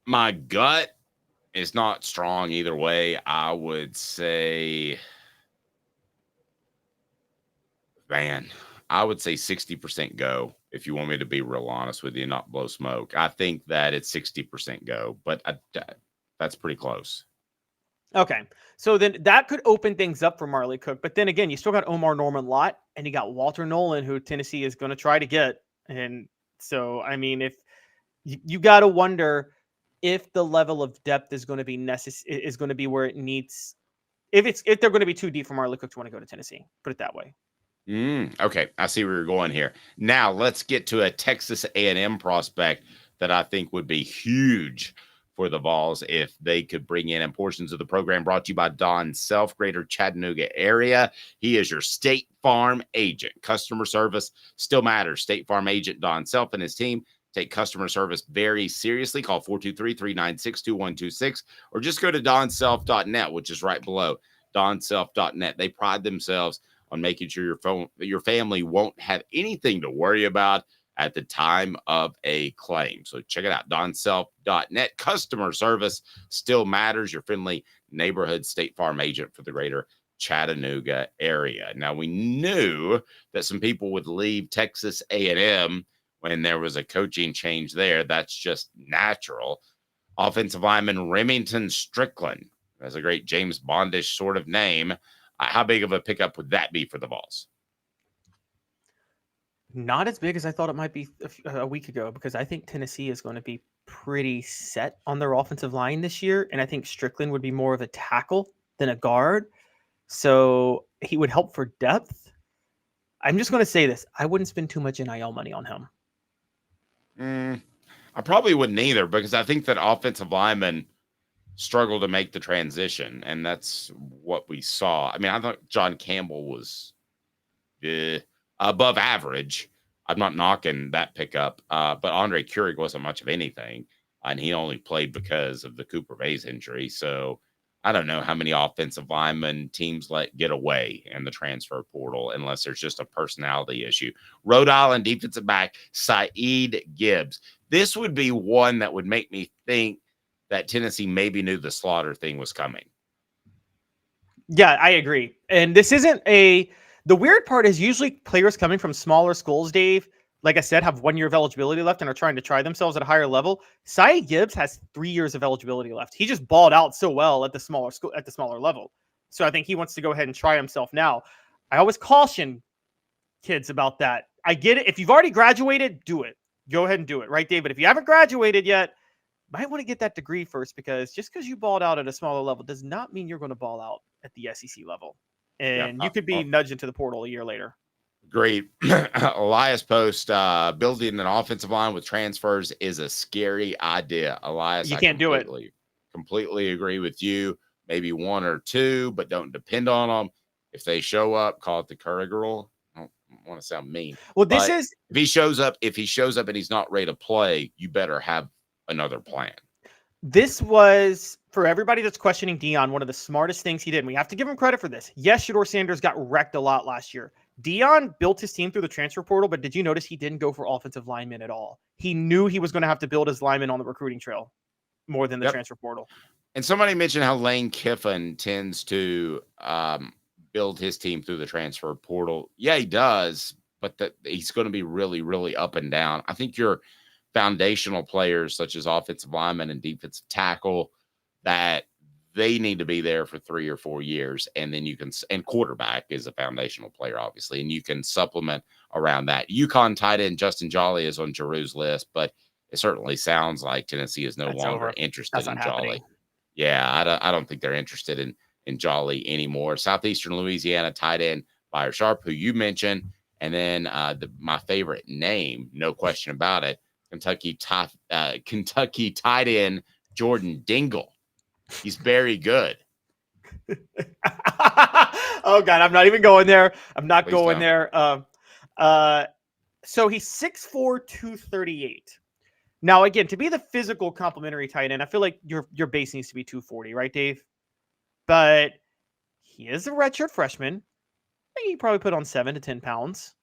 My gut is not strong either way. I would say, I would say 60% go, if you want me to be real honest with you, not blow smoke. I think that it's 60% go, but that's pretty close. Okay. So then that could open things up for Marley Cook. But then again, you still got Omar Norman Lott, and you got Walter Nolan, who Tennessee is going to try to get. And so, I mean, if you got to wonder if the level of depth is going to be is going to be where it needs, if they're going to be too deep for Marley Cook to want to go to Tennessee, put it that way. Okay, I see where you're going here. Now let's get to a Texas A&M prospect that I think would be huge for the Vols if they could bring in. And portions of the program brought to you by Don Self, Greater Chattanooga area. He is your State Farm agent. Customer service still matters. State Farm agent Don Self and his team take customer service very seriously. Call 423-396-2126 or just go to donself.net, which is right below donself.net. They pride themselves on making sure your family won't have anything to worry about at the time of a claim. So check it out, donself.net. Customer service still matters. Your friendly neighborhood State Farm agent for the Greater Chattanooga area. Now, we knew that some people would leave Texas A&M when there was a coaching change there. That's just natural. Offensive lineman Remington Strickland. That's a great James Bondish sort of name. How big of a pickup would that be for the Vols? Not as big as I thought it might be a week ago, because I think Tennessee is going to be pretty set on their offensive line this year. And I think Strickland would be more of a tackle than a guard. So he would help for depth. I'm just going to say this. I wouldn't spend too much NIL money on him. I probably wouldn't either, because I think that offensive linemen struggle to make the transition, and that's what we saw. I mean, I thought John Campbell was above average. I'm not knocking that pickup, but Andre Keurig wasn't much of anything, and he only played because of the Cooper Mays injury. So I don't know how many offensive linemen teams let get away in the transfer portal unless there's just a personality issue. Rhode Island defensive back Saeed Gibbs. This would be one that would make me think that Tennessee maybe knew the Slaughter thing was coming. Yeah, I agree. And this isn't the weird part is usually players coming from smaller schools, Dave, like I said, have 1 year of eligibility left and are trying to try themselves at a higher level. Saeed Gibbs has 3 years of eligibility left. He just balled out so well at the smaller school, at the smaller level. So I think he wants to go ahead and try himself now. I always caution kids about that. I get it. If you've already graduated, do it. Go ahead and do it, right, Dave? But if you haven't graduated yet, might want to get that degree first, because just because you balled out at a smaller level does not mean you're going to ball out at the SEC level. And you could be nudged into the portal a year later. Great. Elias Post, building an offensive line with transfers is a scary idea. Elias, you can't do it. Completely agree with you. Maybe one or two, but don't depend on them. If they show up, call it the Curry rule. I don't want to sound mean. Well, this is if he shows up and he's not ready to play, you better have another plan. This was, for everybody that's questioning Deion, one of the smartest things he did. And we have to give him credit for this. Yes, Shedeur Sanders got wrecked a lot last year. Deion built his team through the transfer portal, but did you notice he didn't go for offensive linemen at all? He knew he was going to have to build his linemen on the recruiting trail more than the transfer portal. And somebody mentioned how Lane Kiffin tends to build his team through the transfer portal. Yeah, he does, but he's going to be really, really up and down. I think your foundational players such as offensive linemen and defensive tackle, that they need to be there for 3 or 4 years. And then you can, and quarterback is a foundational player, obviously, and you can supplement around that. UConn tight end Justin Jolly is on Giroux's list, but it certainly sounds like Tennessee is no longer interested in Jolly. Yeah, I don't think they're interested in Jolly anymore. Southeastern Louisiana tight end Bayer Sharp, who you mentioned, and then my favorite name, no question about it, Kentucky tight end Jordan Dingle. He's very good. Oh God, I'm not even going there. I'm not going there. So he's 6'4", 238. Now, again, to be the physical complementary tight end, I feel like your base needs to be 240, right, Dave? But he is a redshirt freshman. I think he probably put on 7 to 10 pounds.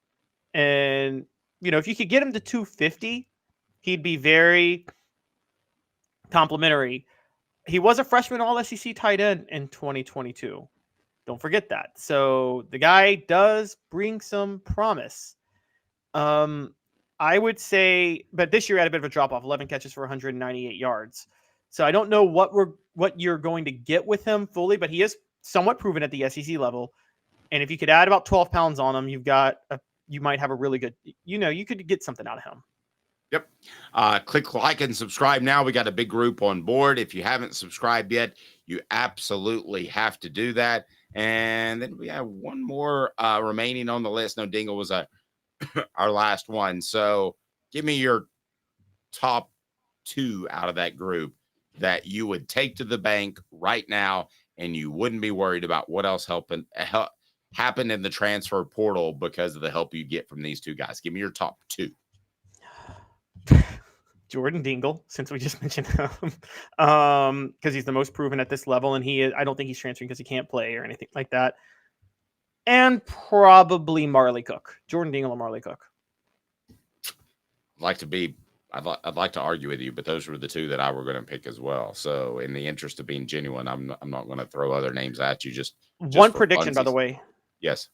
And, if you could get him to 250, he'd be very complimentary. He was a freshman All-SEC tight end in 2022. Don't forget that. So the guy does bring some promise. I would say, but this year had a bit of a drop-off, 11 catches for 198 yards. So I don't know what you're going to get with him fully, but he is somewhat proven at the SEC level. And if you could add about 12 pounds on him, you might have a really good, you could get something out of him. Yep. Click like and subscribe now. We got a big group on board. If you haven't subscribed yet, you absolutely have to do that. And then we have one more remaining on the list. No, Dingle was our last one. So give me your top 2 out of that group that you would take to the bank right now, and you wouldn't be worried about what else happened in the transfer portal because of the help you get from these 2 guys. Give me your top 2. Jordan Dingle, since we just mentioned him, because he's the most proven at this level, and I don't think he's transferring because he can't play or anything like that. And probably Marley Cook, Jordan Dingle and Marley Cook. I'd like to argue with you, but those were the 2 that I were going to pick as well. So, in the interest of being genuine, I'm not going to throw other names at you. Just one prediction, by the way. Yes,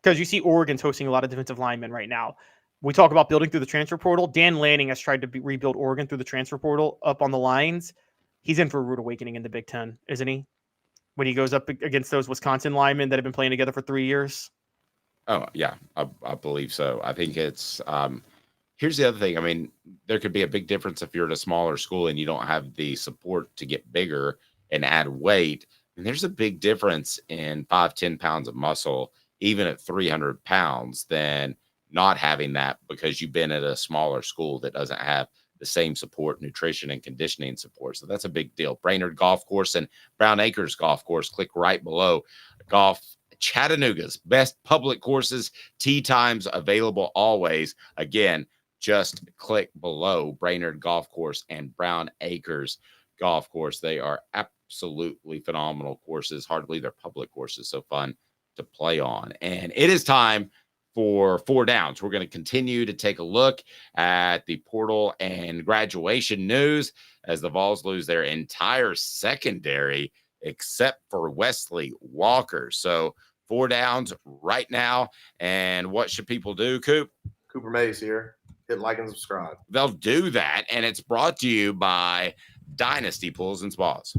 because you see Oregon's hosting a lot of defensive linemen right now. We talk about building through the transfer portal. Dan Lanning has tried to rebuild Oregon through the transfer portal up on the lines. He's in for a rude awakening in the Big Ten, isn't he? When he goes up against those Wisconsin linemen that have been playing together for 3 years. Oh, yeah, I believe so. I think it's here's the other thing. I mean, there could be a big difference if you're at a smaller school and you don't have the support to get bigger and add weight. And there's a big difference in 5-10 pounds of muscle, even at 300 pounds, than not having that because you've been at a smaller school that doesn't have the same support, nutrition, and conditioning support. So that's a big deal. Brainerd Golf Course and Brown Acres Golf Course. Click right below. Chattanooga's best public courses, tee times available always. Again, just click below Brainerd Golf Course and Brown Acres Golf Course. They are absolutely phenomenal courses. Hard to believe they're public courses. So fun to play on. And it is time for 4 downs. We're going to continue to take a look at the portal and graduation news as the Vols lose their entire secondary except for Wesley Walker. So 4 downs right now. And what should people do, Coop? Cooper Mays here. Hit like and subscribe. They'll do that. And it's brought to you by Dynasty Pools and Spas.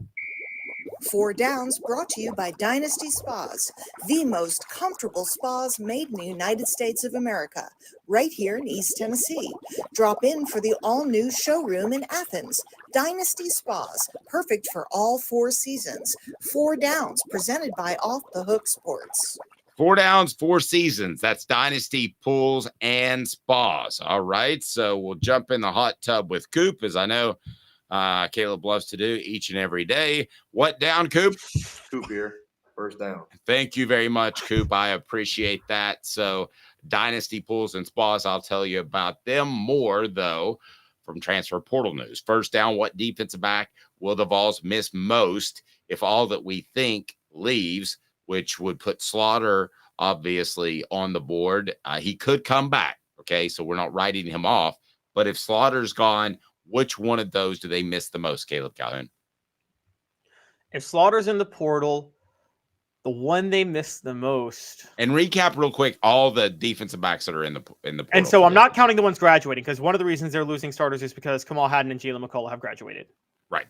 4 Downs brought to you by Dynasty Spas, the most comfortable spas made in the United States of America, right here in East Tennessee. Drop in for the all-new showroom in Athens. Dynasty Spas, perfect for all 4 seasons. 4 Downs, presented by Off the Hook Sports. 4 downs, 4 seasons. That's Dynasty Pools and Spas. All right, so we'll jump in the hot tub with Coop, as I know Caleb loves to do each and every day. What down, Coop? Coop here. First down. Thank you very much, Coop. I appreciate that. So Dynasty Pools and Spas, I'll tell you about them more, though, from transfer portal news. First down, what defensive back will the Vols miss most if all that we think leaves, which would put Slaughter, obviously, on the board. He could come back, okay? So we're not writing him off. But if Slaughter's gone, which one of those do they miss the most, Caleb Calhoun? If Slaughter's in the portal, the one they miss the most. And recap real quick all the defensive backs that are in the portal. And so I'm not counting the ones graduating, because one of the reasons they're losing starters is because Kamal Hadden and Jalen McCullough have graduated. Right.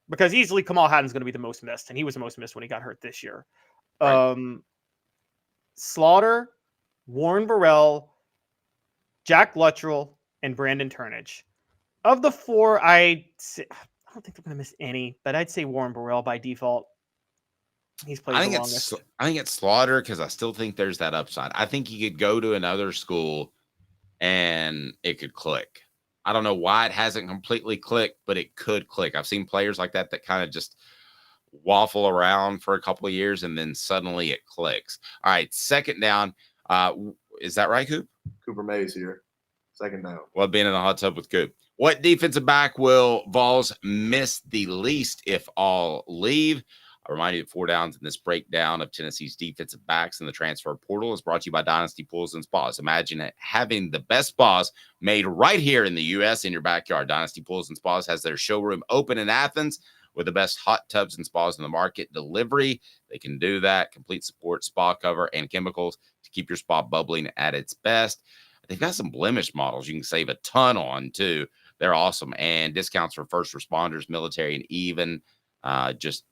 Because easily Kamal Hadden's going to be the most missed, and he was the most missed when he got hurt this year. Right. Slaughter, Warren Burrell, Jack Luttrell, and Brandon Turnage. Of the 4, I don't think they're going to miss any, but I'd say Warren Burrell by default. He's played the longest. I think it's Slaughter because I still think there's that upside. I think he could go to another school and it could click. I don't know why it hasn't completely clicked, but it could click. I've seen players like that kind of just waffle around for a couple of years and then suddenly it clicks. All right, second down. Is that right, Coop? Cooper Mays here. Second down. Well, being in the hot tub with Coop. What defensive back will Vols miss the least if all leave? I remind you that 4 downs in this breakdown of Tennessee's defensive backs in the transfer portal is brought to you by Dynasty Pools and Spas. Imagine having the best spas made right here in the U.S. in your backyard. Dynasty Pools and Spas has their showroom open in Athens with the best hot tubs and spas in the market. Delivery, they can do that. Complete support, spa cover, and chemicals to keep your spa bubbling at its best. They've got some blemish models you can save a ton on, too. They're awesome. And discounts for first responders, military, and even just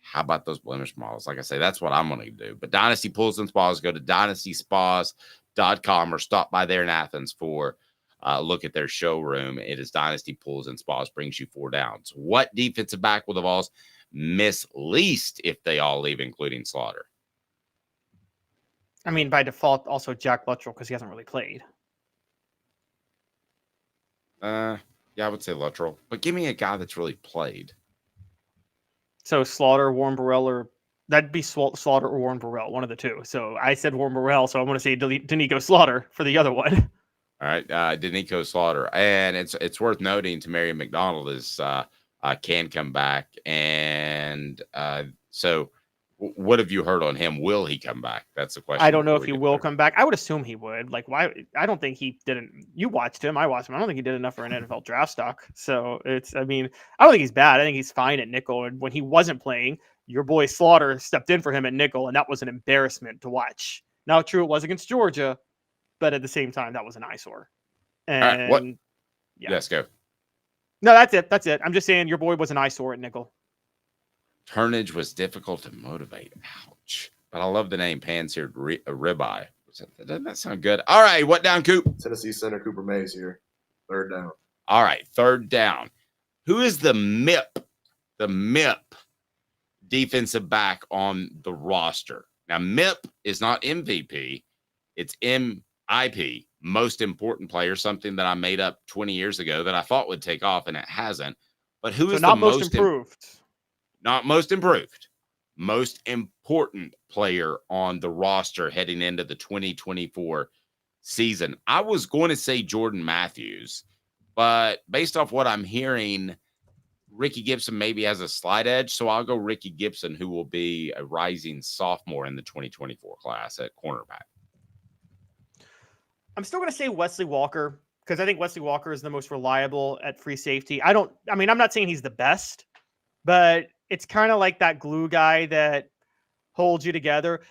how about those blemish models? Like I say, that's what I'm going to do. But Dynasty Pools and Spas, go to dynastyspas.com or stop by there in Athens for a look at their showroom. It is Dynasty Pools and Spas, brings you 4 downs. What defensive back will the Vols miss least if they all leave, including Slaughter? I mean, by default, also Jack Luttrell, because he hasn't really played. Yeah, I would say Luttrell. But give me a guy that's really played. So Slaughter, Warren Burrell, or that'd be Slaughter or Warren Burrell, one of the two. So I said Warren Burrell, so I want to say Doneiko Slaughter for the other one. All right, Doneiko Slaughter. And it's worth noting Tamarion McDonald is can come back. And so what have you heard on him? Will he come back? That's the question. I don't know if he will come back. I would assume he would. Like, why? I don't think he didn't. You watched him. I watched him. I don't think he did enough for an NFL draft stock. So I don't think he's bad. I think he's fine at nickel. And when he wasn't playing, your boy Slaughter stepped in for him at nickel, and that was an embarrassment to watch. Now, true, it was against Georgia, but at the same time, that was an eyesore. And right, yeah. Yes, go. No, that's it. That's it. I'm just saying your boy was an eyesore at nickel. Turnage was difficult to motivate. Ouch. But I love the name Pan-seared ribeye. Doesn't that sound good? All right, what down, Coop? Tennessee center Cooper Mays here. Third down. All right, third down. Who is the MIP defensive back on the roster? Now, MIP is not MVP. It's MIP, most important player, something that I made up 20 years ago that I thought would take off, and it hasn't. But who is not the most improved? Not most improved. Most important player on the roster heading into the 2024 season. I was going to say Jordan Matthews, but based off what I'm hearing, Ricky Gibson maybe has a slight edge, so I'll go Ricky Gibson, who will be a rising sophomore in the 2024 class at cornerback. I'm still going to say Wesley Walker because I think Wesley Walker is the most reliable at free safety. I'm not saying he's the best, but it's kind of like that glue guy that holds you together.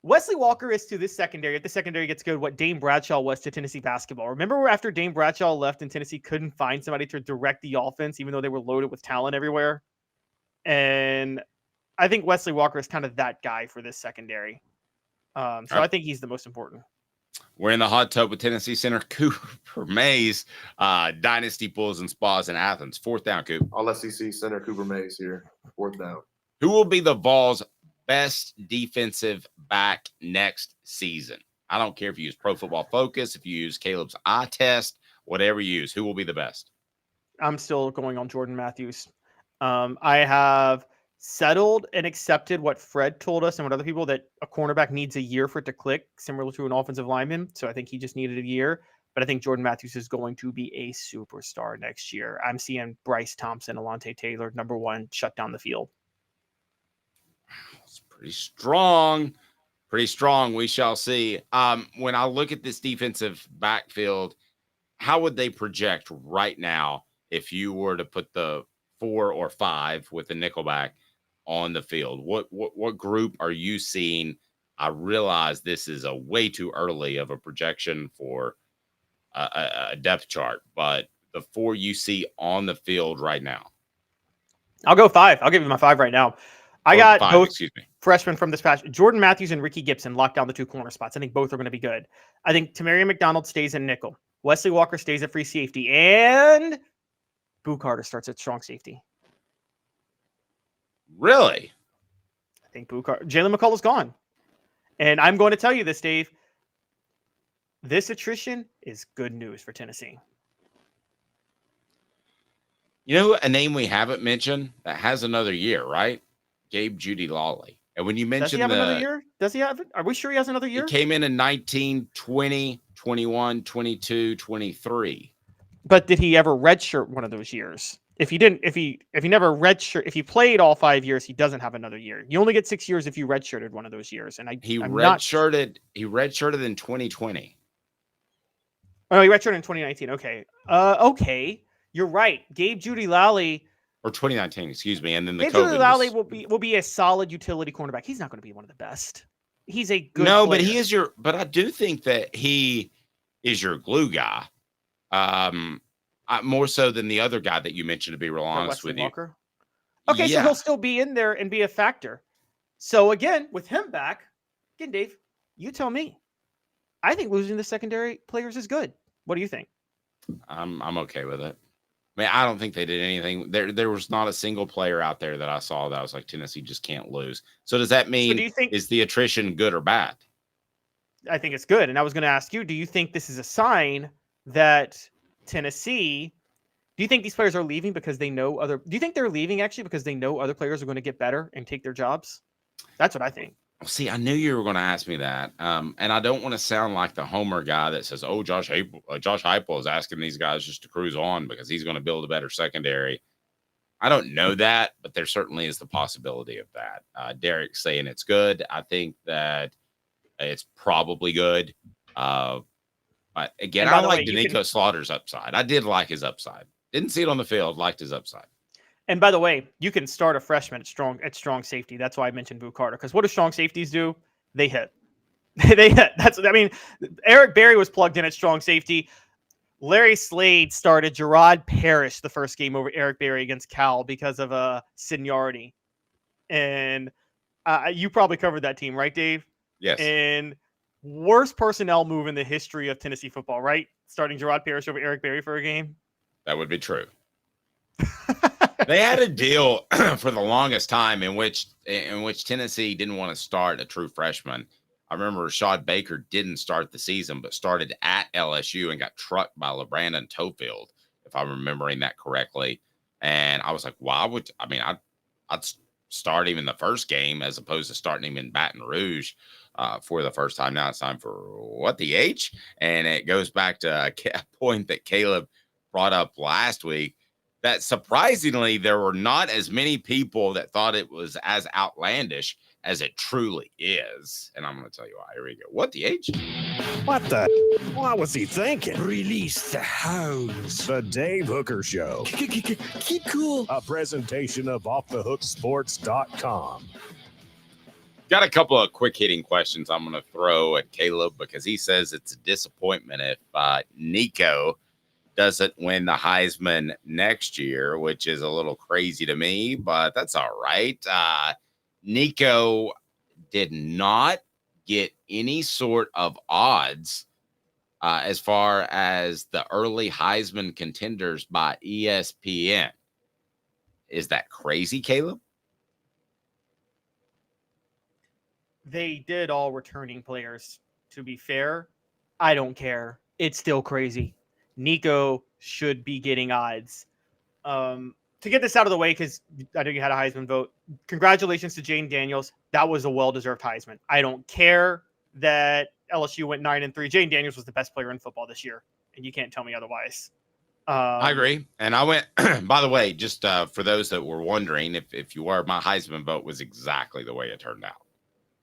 Wesley Walker is to this secondary, if the secondary gets good, what Dane Bradshaw was to Tennessee basketball. Remember after Dane Bradshaw left and Tennessee couldn't find somebody to direct the offense, even though they were loaded with talent everywhere? And I think Wesley Walker is kind of that guy for this secondary. I think he's the most important. We're in the hot tub with Tennessee center Cooper Mays, Dynasty Bulls and Spas in Athens. 4th down, Coop. All SEC center Cooper Mays here. 4th down. Who will be the Vols' best defensive back next season? I don't care if you use Pro Football Focus, if you use Caleb's eye test, whatever you use. Who will be the best? I'm still going on Jordan Matthews. I have settled and accepted what Fred told us and what other people, that a cornerback needs a year for it to click, similar to an offensive lineman. So I think he just needed a year. But I think Jordan Matthews is going to be a superstar next year. I'm seeing Bryce Thompson, Alontae Taylor, number 1, shut down the field. It's pretty strong. Pretty strong. We shall see. When I look at this defensive backfield, how would they project right now if you were to put the 4 or 5 with the nickelback on the field? What group are you seeing? I realize this is a way too early of a projection for a depth chart, but the 4 you see on the field right now. I'll go 5. I'll give you my 5 right now. I got 5, both excuse me. freshmen from this past. Jordan Matthews and Ricky Gibson locked down the 2 corner spots. I think both are going to be good. I think Tamarian McDonald stays in nickel. Wesley Walker stays at free safety. And Boo Carter starts at strong safety. Really? I think Jalen McCall is gone. And I'm going to tell you this, Dave. This attrition is good news for Tennessee. You know a name we haven't mentioned that has another year, right? Gabe Judy Lawley. And when you mentioned Does he have another year? Does he have it? Are we sure he has another year? He came in 19, 20, 21, 22, 23. But did he ever redshirt one of those years? If he didn't, if he never redshirt, if he played all 5 years, he doesn't have another year. You only get 6 years if you redshirted one of those years. And he redshirted in 2020. Oh, he redshirted in 2019. Okay. Okay. You're right. Gabe Judy Lally. Or 2019, excuse me. And then the Gabe COVID Judy Lally will be a solid utility cornerback. He's not going to be one of the best. He's a good player. But he is but I do think that he is your glue guy. More so than the other guy that you mentioned, to be real honest with you. Okay, so he'll still be in there and be a factor. So again, with him back, again, Dave, you tell me. I think losing the secondary players is good. What do you think? I'm okay with it. I mean, I don't think they did anything. There was not a single player out there that I saw that I was like, Tennessee just can't lose. So does that mean, is the attrition good or bad? I think it's good. And I was going to ask you, do you think this is a sign that Tennessee, do you think these players are leaving because they know do you think they're leaving actually because they know other players are going to get better and take their jobs? That's what I think. See, I knew you were going to ask me that. And I don't want to sound like the homer guy that says, oh, Josh Heupel is asking these guys just to cruise on because he's going to build a better secondary. I don't know that, but there certainly is the possibility of that. Derek's saying it's good. I think that it's probably good. But again, I like Doneiko Slaughter's upside. I did like his upside. Didn't see it on the field, liked his upside. And by the way, you can start a freshman at strong safety. That's why I mentioned Boo Carter. Because what do strong safeties do? They hit. They hit. Eric Berry was plugged in at strong safety. Larry Slade started Gerard Parrish the first game over Eric Berry against Cal because of seniority. And you probably covered that team, right, Dave? Yes. And worst personnel move in the history of Tennessee football, right? Starting Gerard Parrish over Eric Berry for a game. That would be true. They had a deal for the longest time in which Tennessee didn't want to start a true freshman. I remember Rashad Baker didn't start the season, but started at LSU and got trucked by LeBrandon Tofield, if I'm remembering that correctly. And I was like, well, I'd start him in the first game as opposed to starting him in Baton Rouge for the first time. Now it's time for the H? And it goes back to a point that Caleb brought up last week, that surprisingly there were not as many people that thought it was as outlandish as it truly is. And I'm going to tell you why. Here we go. What the H? What the? What was he thinking? Release the hounds. The Dave Hooker Show. Keep cool. A presentation of offthehooksports.com. Got a couple of quick hitting questions I'm going to throw at Caleb because he says it's a disappointment if Nico doesn't win the Heisman next year, which is a little crazy to me, but that's all right. Nico did not get any sort of odds as far as the early Heisman contenders by ESPN. Is that crazy, Caleb? They did all returning players. To be fair, I don't care. It's still crazy. Nico should be getting odds. To get this out of the way, because I know you had a Heisman vote, congratulations to Jayden Daniels. That was a well-deserved Heisman. I don't care that LSU went 9-3. Jayden Daniels was the best player in football this year, and you can't tell me otherwise. I agree. And I went, by the way, just for those that were wondering, if you were, my Heisman vote was exactly the way it turned out.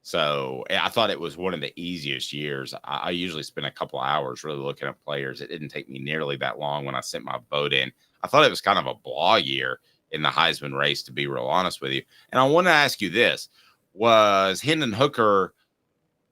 So I thought it was one of the easiest years. I usually spend a couple of hours really looking at players. It didn't take me nearly that long when I sent my vote in. I thought it was kind of a blah year in the Heisman race, to be real honest with you. And I want to ask you this. Was Hendon Hooker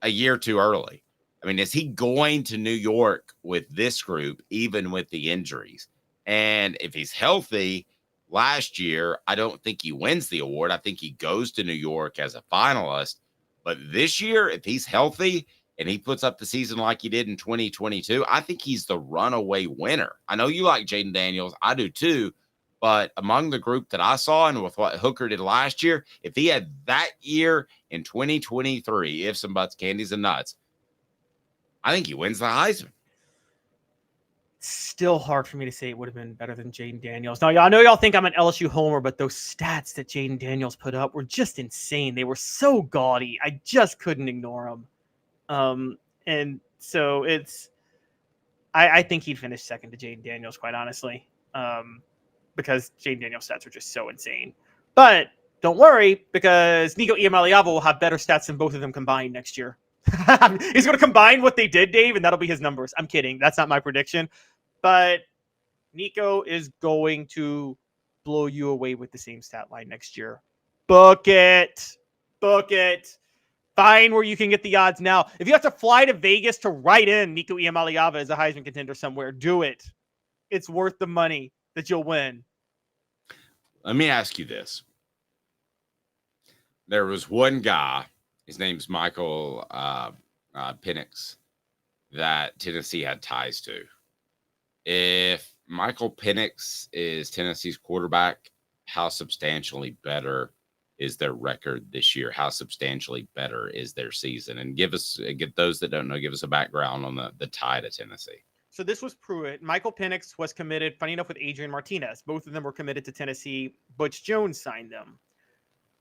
a year too early? I mean, is he going to New York with this group, even with the injuries? And if he's healthy, last year, I don't think he wins the award. I think he goes to New York as a finalist. But this year, if he's healthy and he puts up the season like he did in 2022, I think he's the runaway winner. I know you like Jayden Daniels. I do too. But among the group that I saw and with what Hooker did last year, if he had that year in 2023, ifs and buts, candies and nuts, I think he wins the Heisman. Still hard for me to say it would have been better than Jayden Daniels. Now, I know y'all think I'm an LSU homer, but those stats that Jayden Daniels put up were just insane. They were so gaudy. I just couldn't ignore them. And so I think he'd finish second to Jayden Daniels, quite honestly, because Jayden Daniels' stats are just so insane. But don't worry, because Nico Iamaleava will have better stats than both of them combined next year. He's going to combine what they did, Dave, and that'll be his numbers. I'm kidding. That's not my prediction. But Nico is going to blow you away with the same stat line next year. Book it. Book it. Find where you can get the odds now. If you have to fly to Vegas to write in Nico Iamaleava as a Heisman contender somewhere, do it. It's worth the money that you'll win. Let me ask you this. There was one guy, his name's Michael Penix, that Tennessee had ties to. If Michael Penix is Tennessee's quarterback, how substantially better is their record this year? How substantially better is their season? And get those that don't know, give us a background on the tie to Tennessee. So this was Pruitt. Michael Penix was committed, funny enough, with Adrian Martinez. Both of them were committed to Tennessee. Butch Jones signed them.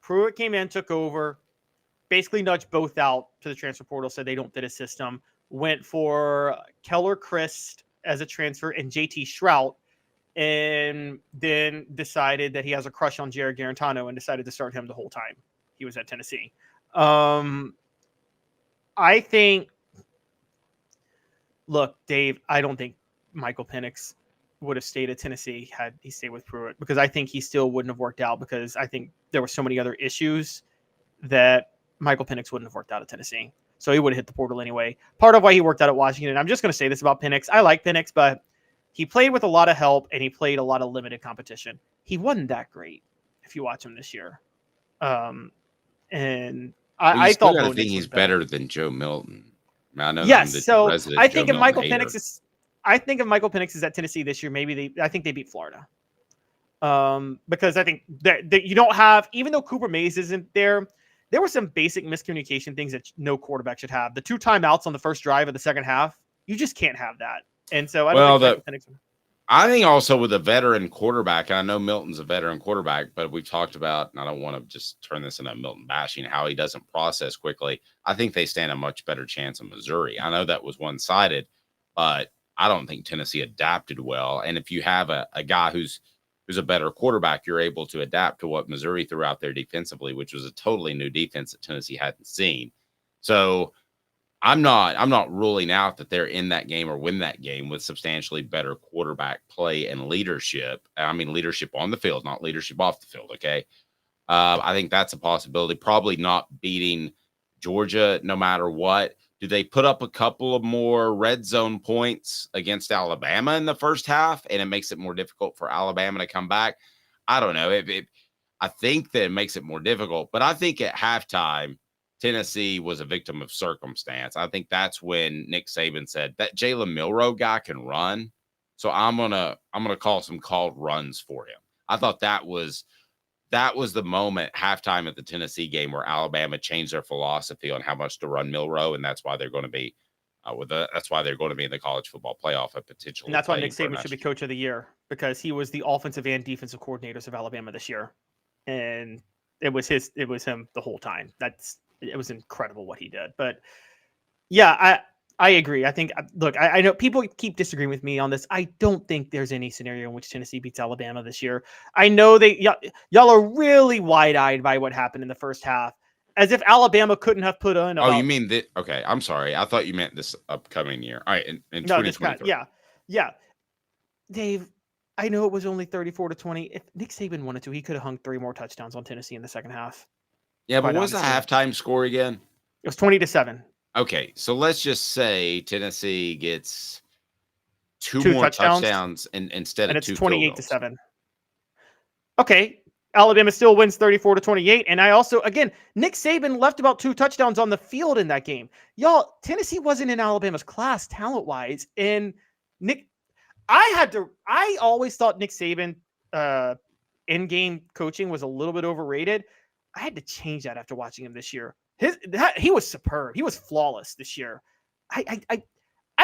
Pruitt came in, took over, basically nudged both out to the transfer portal, said they don't fit a system. Went for Keller Christ as a transfer and JT Shrout, and then decided that he has a crush on Jared Garantano and decided to start him the whole time he was at Tennessee. I think, look, Dave, I don't think Michael Penix would have stayed at Tennessee had he stayed with Pruitt, because I think he still wouldn't have worked out, because I think there were so many other issues that Michael Penix wouldn't have worked out at Tennessee. So he would have hit the portal anyway. Part of why he worked out at Washington, I'm just going to say this about Penix. I like Penix, but he played with a lot of help and he played a lot of limited competition. He wasn't that great if you watch him this year. And I thought I think he's better than Joe Milton. I know. Yes, so I think if Michael Penix is, if Michael Penix is at Tennessee this year, I think they beat Florida. Because I think that you don't have, even though Cooper Mays isn't there, there were some basic miscommunication things that no quarterback should have. The 2 timeouts on the first drive of the second half, you just can't have that. And so I think also with a veteran quarterback, and I know Milton's a veteran quarterback, but we've talked about, and I don't want to just turn this into Milton bashing, how he doesn't process quickly. I think they stand a much better chance in Missouri. I know that was one-sided, but I don't think Tennessee adapted well. And if you have a guy who's who's a better quarterback, you're able to adapt to what Missouri threw out there defensively, which was a totally new defense that Tennessee hadn't seen. So I'm not ruling out that they're in that game or win that game with substantially better quarterback play and leadership. I mean, leadership on the field, not leadership off the field. Okay. I think that's a possibility. Probably not beating Georgia no matter what. Do they put up a couple of more red zone points against Alabama in the first half and it makes it more difficult for Alabama to come back? I don't know. I think that it makes it more difficult, but I think at halftime, Tennessee was a victim of circumstance. I think that's when Nick Saban said that Jalen Milroe guy can run. So I'm gonna call some called runs for him. I thought that was the moment halftime at the Tennessee game where Alabama changed their philosophy on how much to run Milroe, and that's why they're going to be that's why they're going to be in the college football plailf and potentially. And that's why Nick Saban should be coach of the year, because he was the offensive and defensive coordinators of Alabama this year, and it was him the whole time. It was incredible what he did. But yeah, I agree. I think, look, I know people keep disagreeing with me on this. I don't think there's any scenario in which Tennessee beats Alabama this year. I know y'all are really wide-eyed by what happened in the first half, as if Alabama couldn't have put on. Oh, you mean that? Okay, I'm sorry. I thought you meant this upcoming year. All right, in 2023. Yeah. Dave, I know it was only 34-20. If Nick Saban wanted to, he could have hung 3 more touchdowns on Tennessee in the second half. Yeah, but what was the halftime score again? It was 20-7. Okay, so let's just say Tennessee gets two more touchdowns instead and of 2 field goals. It's 28-7. Okay, Alabama still wins 34-28. And I also, again, Nick Saban left about 2 touchdowns on the field in that game. Y'all, Tennessee wasn't in Alabama's class talent-wise. And I always thought Nick Saban in-game coaching was a little bit overrated. I had to change that after watching him this year. He was superb. He was flawless this year. I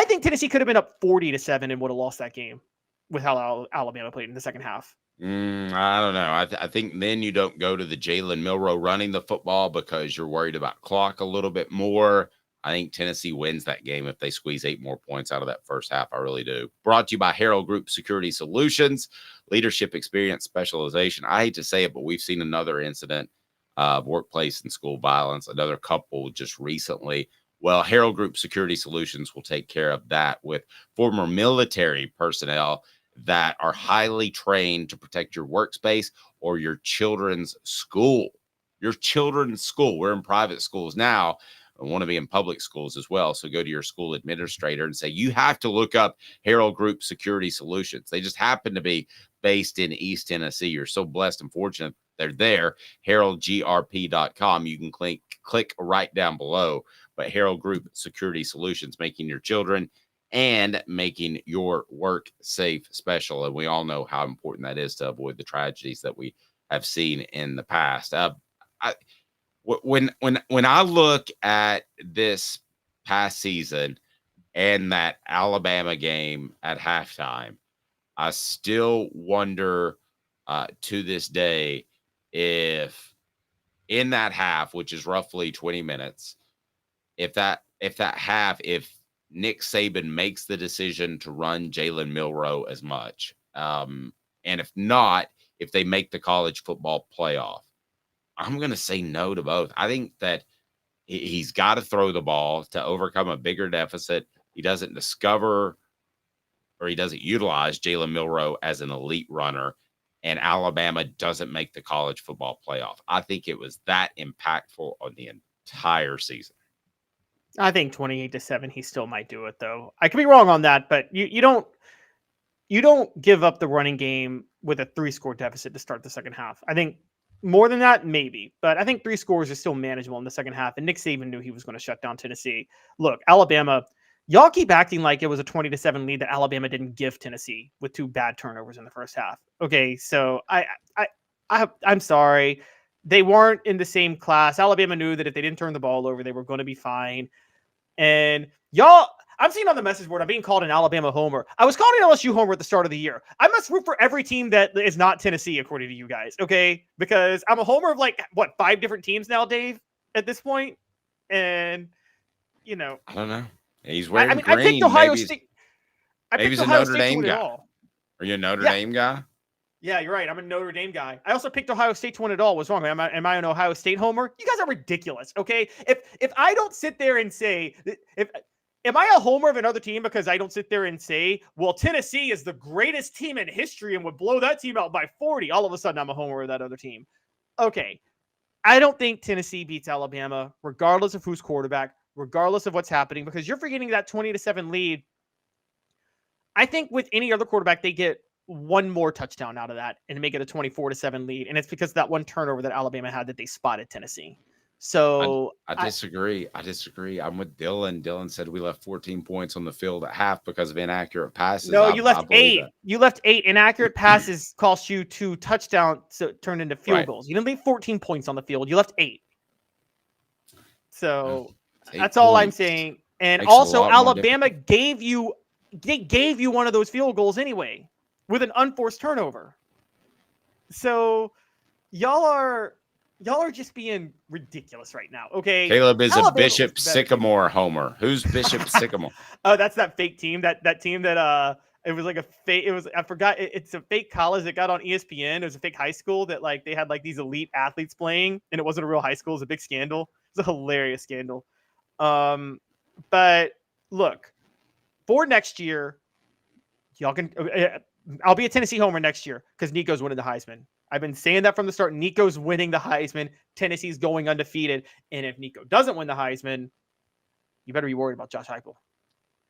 think Tennessee could have been up 40-7 and would have lost that game with how Alabama played in the second half. I don't know. I think then you don't go to the Jalen Milroe running the football because you're worried about clock a little bit more. I think Tennessee wins that game if they squeeze 8 more points out of that first half. I really do. Brought to you by Harold Group Security Solutions, leadership, experience, specialization. I hate to say it, but we've seen another incident of workplace and school violence, another couple just recently. Well, Harold Group Security Solutions will take care of that with former military personnel that are highly trained to protect your workspace or your children's school. Your children's school. We're in private schools now. I want to be in public schools as well. So go to your school administrator and say, you have to look up Harold Group Security Solutions. They just happen to be based in East Tennessee. You're so blessed and fortunate they're there. HaroldGRP.com. You can click right down below. But Harold Group Security Solutions, making your children and making your work safe special. And we all know how important that is to avoid the tragedies that we have seen in the past. When I look at this past season and that Alabama game at halftime, I still wonder to this day if in that half, which is roughly 20 minutes, if Nick Saban makes the decision to run Jalen Milroe as much, and if not, if they make the college football playoff, I'm going to say no to both. I think that he's got to throw the ball to overcome a bigger deficit. He doesn't discover or he doesn't utilize Jalen Milroe as an elite runner, and Alabama doesn't make the college football playoff. I think it was that impactful on the entire season. I think 28-7, he still might do it, though. I could be wrong on that, but you don't give up the running game with a 3-score deficit to start the second half. I think more than that, maybe, but I think 3 scores is still manageable in the second half. And Nick Saban knew he was going to shut down Tennessee. Look, Alabama, y'all keep acting like it was a 20-7 lead that Alabama didn't give Tennessee with 2 bad turnovers in the first half. Okay, so I'm sorry. They weren't in the same class. Alabama knew that if they didn't turn the ball over, they were going to be fine. And y'all, I'm seeing on the message board, I'm being called an Alabama homer. I was called an LSU homer at the start of the year. I must root for every team that is not Tennessee, according to you guys, okay? Because I'm a homer of 5 different teams now, Dave, at this point. And, I don't know. He's wearing green. I picked Ohio State. Maybe he's a Notre Dame guy. Are you a Notre Dame guy? Yeah, you're right. I'm a Notre Dame guy. I also picked Ohio State to win it all. What's wrong? Am I an Ohio State homer? You guys are ridiculous. Okay, if I don't sit there and say am I a homer of another team because I don't sit there and say, well, Tennessee is the greatest team in history and would blow that team out by 40? All of a sudden, I'm a homer of that other team. Okay, I don't think Tennessee beats Alabama, regardless of who's quarterback, regardless of what's happening, because you're forgetting that 20-7 lead. I think with any other quarterback, they get one more touchdown out of that and make it a 24-7 lead. And it's because of that one turnover that Alabama had that they spotted Tennessee. So I disagree. I disagree. I'm with Dylan. Dylan said we left 14 points on the field at half because of inaccurate passes. No, you left 8. You left 8. Inaccurate passes cost you 2 touchdowns, so it turned into field goals. You didn't leave 14 points on the field. You left 8. So that's all I'm saying. And also, Alabama gave you one of those field goals anyway with an unforced turnover. So y'all are just being ridiculous right now. Okay. Caleb is a Bishop Sycamore homer. Who's Bishop Sycamore? Oh, that's that fake team. That team that it was like a fake. It was, I forgot. It's a fake college that got on ESPN. It was a fake high school that like they had like these elite athletes playing, and it wasn't a real high school. It was a big scandal. It was a hilarious scandal. But look, for next year, y'all can. I'll be a Tennessee homer next year because Nico's winning the Heisman. I've been saying that from the start. Nico's winning the Heisman. Tennessee's going undefeated. And if Nico doesn't win the Heisman, you better be worried about Josh Heupel.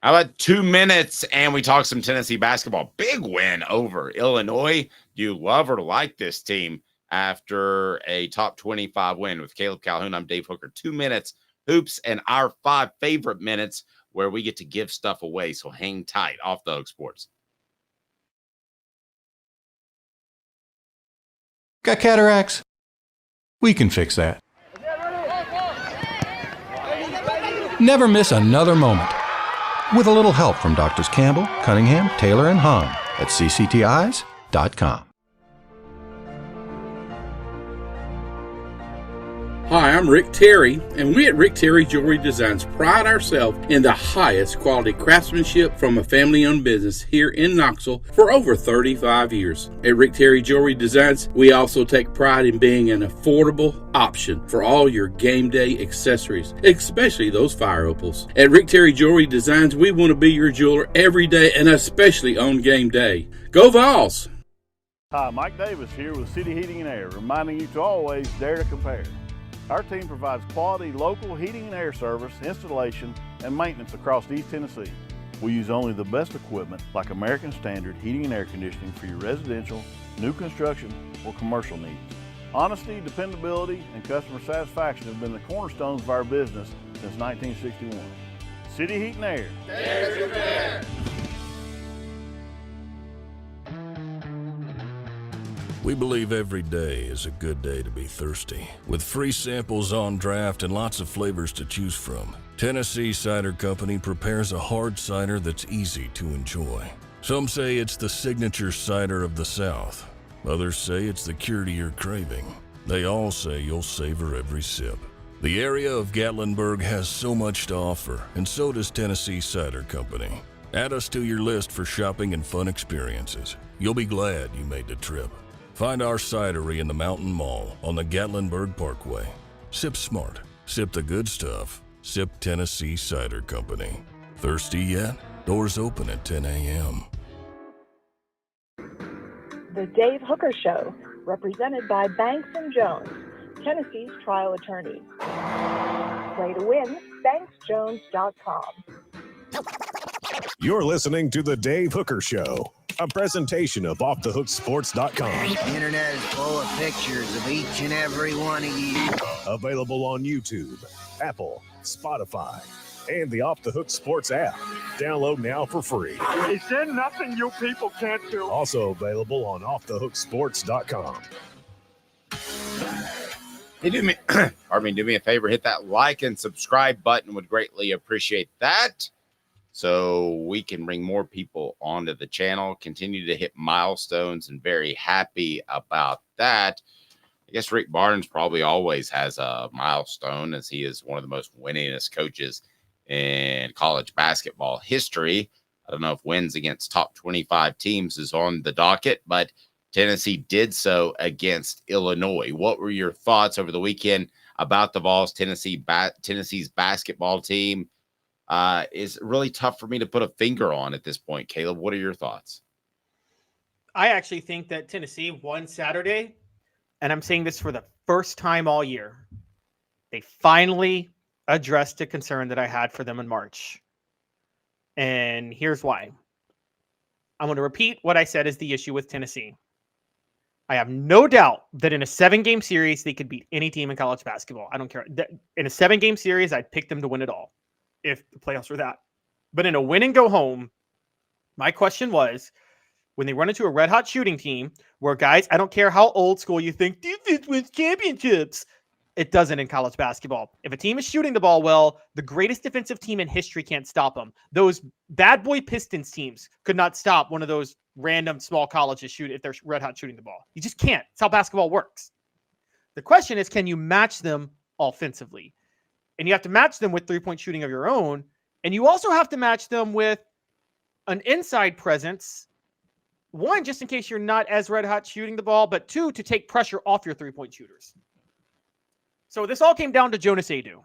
How about 2 minutes and we talk some Tennessee basketball? Big win over Illinois. Do you love or like this team after a top 25 win with Caleb Calhoun? I'm Dave Hooker. 2 minutes, hoops, and our 5 favorite minutes where we get to give stuff away. So hang tight. Off the Hook Sports. Got cataracts? We can fix that. Never miss another moment. With a little help from Doctors Campbell, Cunningham, Taylor, and Hahn at cctis.com. Hi, I'm Rick Terry, and we at Rick Terry Jewelry Designs pride ourselves in the highest quality craftsmanship from a family-owned business here in Knoxville for over 35 years. At Rick Terry Jewelry Designs, we also take pride in being an affordable option for all your game day accessories, especially those fire opals. At Rick Terry Jewelry Designs, we want to be your jeweler every day and especially on game day. Go Vols! Hi, Mike Davis here with City Heating and Air, reminding you to always dare to compare. Our team provides quality local heating and air service, installation, and maintenance across East Tennessee. We use only the best equipment like American Standard Heating and Air Conditioning for your residential, new construction, or commercial needs. Honesty, dependability, and customer satisfaction have been the cornerstones of our business since 1961. City Heat and Air. Dare to compare. We believe every day is a good day to be thirsty. With free samples on draft and lots of flavors to choose from, Tennessee Cider Company prepares a hard cider that's easy to enjoy. Some say it's the signature cider of the South. Others say it's the cure to your craving. They all say you'll savor every sip. The area of Gatlinburg has so much to offer, and so does Tennessee Cider Company. Add us to your list for shopping and fun experiences. You'll be glad you made the trip. Find our cidery in the Mountain Mall on the Gatlinburg Parkway. Sip smart. Sip the good stuff. Sip Tennessee Cider Company. Thirsty yet? Doors open at 10 a.m. The Dave Hooker Show, represented by Banks & Jones, Tennessee's trial attorney. Play to win, banksjones.com. You're listening to The Dave Hooker Show, a presentation of offthehooksports.com. The internet is full of pictures of each and every one of you. Available on YouTube, Apple, Spotify, and the Off the Hook Sports app. Download now for free. Is there nothing you people can't do? Also available on offthehooksports.com. Hey, do me a favor, hit that like and subscribe button. Would greatly appreciate that. So we can bring more people onto the channel, continue to hit milestones, and very happy about that. I guess Rick Barnes probably always has a milestone, as he is one of the most winningest coaches in college basketball history. I don't know if wins against top 25 teams is on the docket, but Tennessee did so against Illinois. What were your thoughts over the weekend about the Vols? Tennessee's basketball team is really tough for me to put a finger on at this point. Caleb, what are your thoughts? I actually think that Tennessee won Saturday, and I'm saying this for the first time all year. They finally addressed a concern that I had for them in March. And here's why. I'm going to repeat what I said is the issue with Tennessee. I have no doubt that in a 7-game series, they could beat any team in college basketball. I don't care. In a 7-game series, I'd pick them to win it all if the playoffs were that. But in a win and go home, my question was, when they run into a red-hot shooting team where guys, I don't care how old school you think, defense wins championships. It doesn't in college basketball. If a team is shooting the ball well, the greatest defensive team in history can't stop them. Those bad boy Pistons teams could not stop one of those random small colleges shoot if they're red hot shooting the ball. You just can't. It's how basketball works. The question is, can you match them offensively? And you have to match them with 3-point shooting of your own. And you also have to match them with an inside presence. 1, just in case you're not as red hot shooting the ball, but 2, to take pressure off your 3-point shooters. So this all came down to Jonas Adu.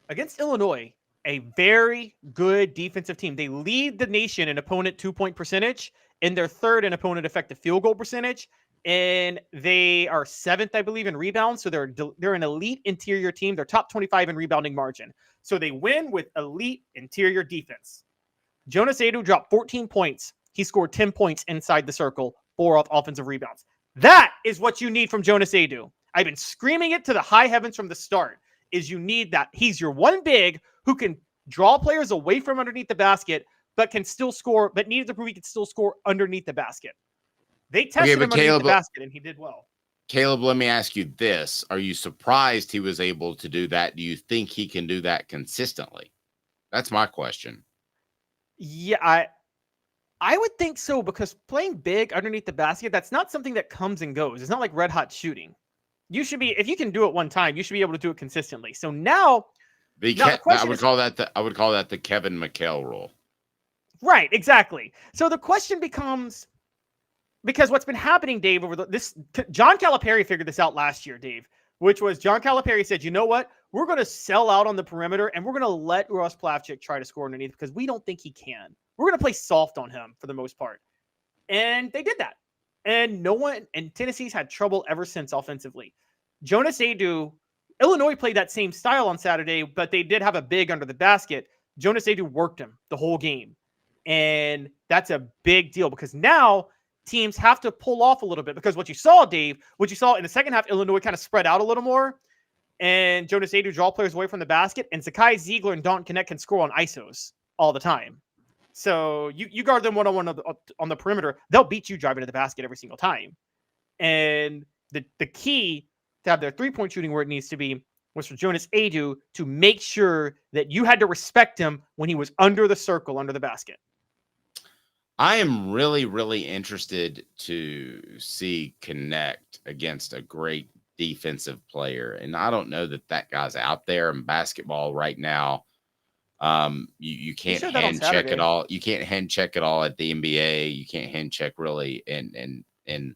Against Illinois, a very good defensive team. They lead the nation in opponent 2-point percentage, and they're third in opponent effective field goal percentage, and they are 7th, I believe, in rebounds. So they're an elite interior team. They're top 25 in rebounding margin. So they win with elite interior defense. Jonas Adu dropped 14 points. He scored 10 points inside the circle, 4 off offensive rebounds. That is what you need from Jonas Adu. I've been screaming it to the high heavens from the start, is you need that. He's your one big who can draw players away from underneath the basket, but can still score, but needed to prove he could still score underneath the basket. They tested him underneath the basket, and he did well. Caleb, let me ask you this. Are you surprised he was able to do that? Do you think he can do that consistently? That's my question. Yeah, I would think so, because playing big underneath the basket, that's not something that comes and goes. It's not like red hot shooting. You should be, if you can do it one time, you should be able to do it consistently. So now, I would call that the Kevin McHale rule. Right, exactly. So the question becomes, because what's been happening, Dave, John Calipari figured this out last year, Dave, which was John Calipari said, you know what? We're going to sell out on the perimeter, and we're going to let Ross Plavchik try to score underneath because we don't think he can. We're going to play soft on him for the most part. And they did that. And Tennessee's had trouble ever since offensively. Jonas Adu, Illinois played that same style on Saturday, but they did have a big under the basket. Jonas Adu worked him the whole game. And that's a big deal because now teams have to pull off a little bit, because what you saw, Dave, in the second half, Illinois kind of spread out a little more, and Jonas Adu draw players away from the basket, and Zakai Ziegler and Dalton Knecht can score on ISOs all the time. So you guard them one-on-one on the perimeter, they'll beat you driving to the basket every single time. And the key to have their 3-point shooting where it needs to be was for Jonas Adu to make sure that you had to respect him when he was under the circle, under the basket. I am really, really interested to see Knecht against a great defensive player. And I don't know that guy's out there in basketball right now. You can't hand check it all. You can't hand check it all at the NBA. You can't hand check really in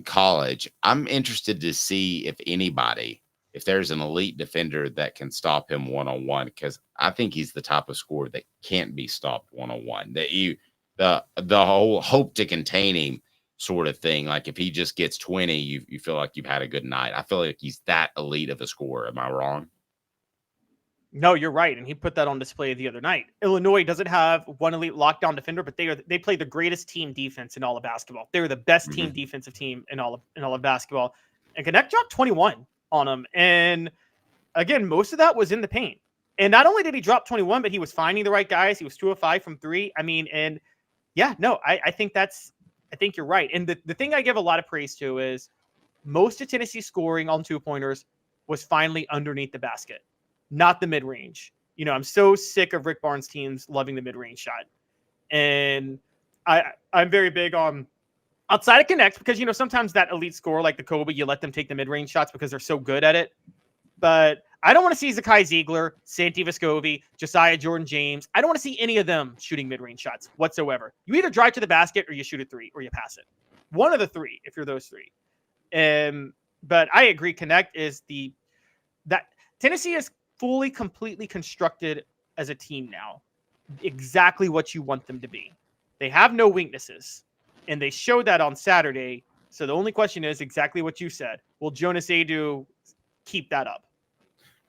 college. I'm interested to see if there's an elite defender that can stop him one-on-one, because I think he's the type of scorer that can't be stopped one-on-one. The whole hope to contain him sort of thing. Like if he just gets 20, you feel like you've had a good night. I feel like he's that elite of a scorer. Am I wrong? No, you're right. And he put that on display the other night. Illinois doesn't have one elite lockdown defender, but they play the greatest team defense in all of basketball. They're the best team defensive team in all of basketball. And Knecht dropped 21 on him. And again, most of that was in the paint. And not only did he drop 21, but he was finding the right guys. He was 2 of 5 from 3. I mean, and yeah, no, I think you're right. And the thing I give a lot of praise to is most of Tennessee's scoring on 2-pointers was finally underneath the basket, not the mid-range. You know, I'm so sick of Rick Barnes' teams loving the mid-range shot. And I'm very big on outside of Knecht, because, you know, sometimes that elite scorer like the Kobe, you let them take the mid-range shots because they're so good at it. But I don't want to see Zakai Ziegler, Santi Vescovi, Josiah Jordan-James. I don't want to see any of them shooting mid-range shots whatsoever. You either drive to the basket or you shoot a 3 or you pass it. One of the three, if you're those three. But I agree. Connect is that Tennessee is fully, completely constructed as a team now. Exactly what you want them to be. They have no weaknesses, and they showed that on Saturday. So the only question is exactly what you said. Will Jonas Adu keep that up?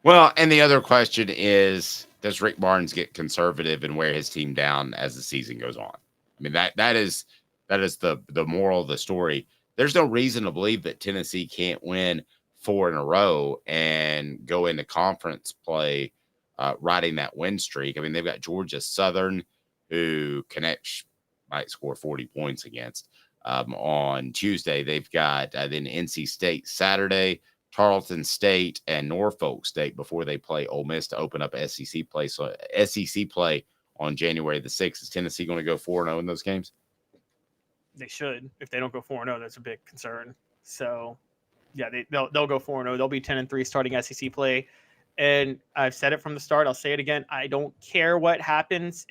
Well, and the other question is, does Rick Barnes get conservative and wear his team down as the season goes on? I mean, that is the moral of the story. There's no reason to believe that Tennessee can't win 4 in a row and go into conference play riding that win streak. I mean, they've got Georgia Southern, who Connect might score 40 points against on Tuesday. They've got then NC State Saturday, Tarleton State, and Norfolk State before they play Ole Miss to open up SEC play. So SEC play on January the 6th. Is Tennessee going to go 4-0 in those games? They should. If they don't go 4-0, that's a big concern. So, yeah, they'll go 4-0. They'll be 10-3 starting SEC play. And I've said it from the start. I'll say it again. I don't care what happens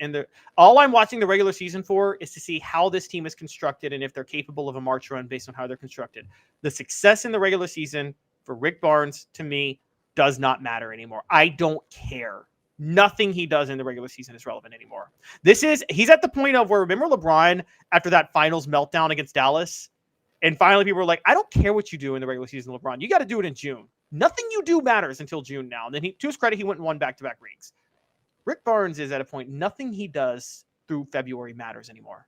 all I'm watching the regular season for is to see how this team is constructed and if they're capable of a March run based on how they're constructed. The success in the regular season for Rick Barnes, to me, does not matter anymore. I don't care. Nothing he does in the regular season is relevant anymore. He's at the point of where, remember LeBron after that finals meltdown against Dallas? And finally people were like, I don't care what you do in the regular season, LeBron. You got to do it in June. Nothing you do matters until June now. And then to his credit, he went and won back-to-back rings. Rick Barnes is at a point, nothing he does through February matters anymore.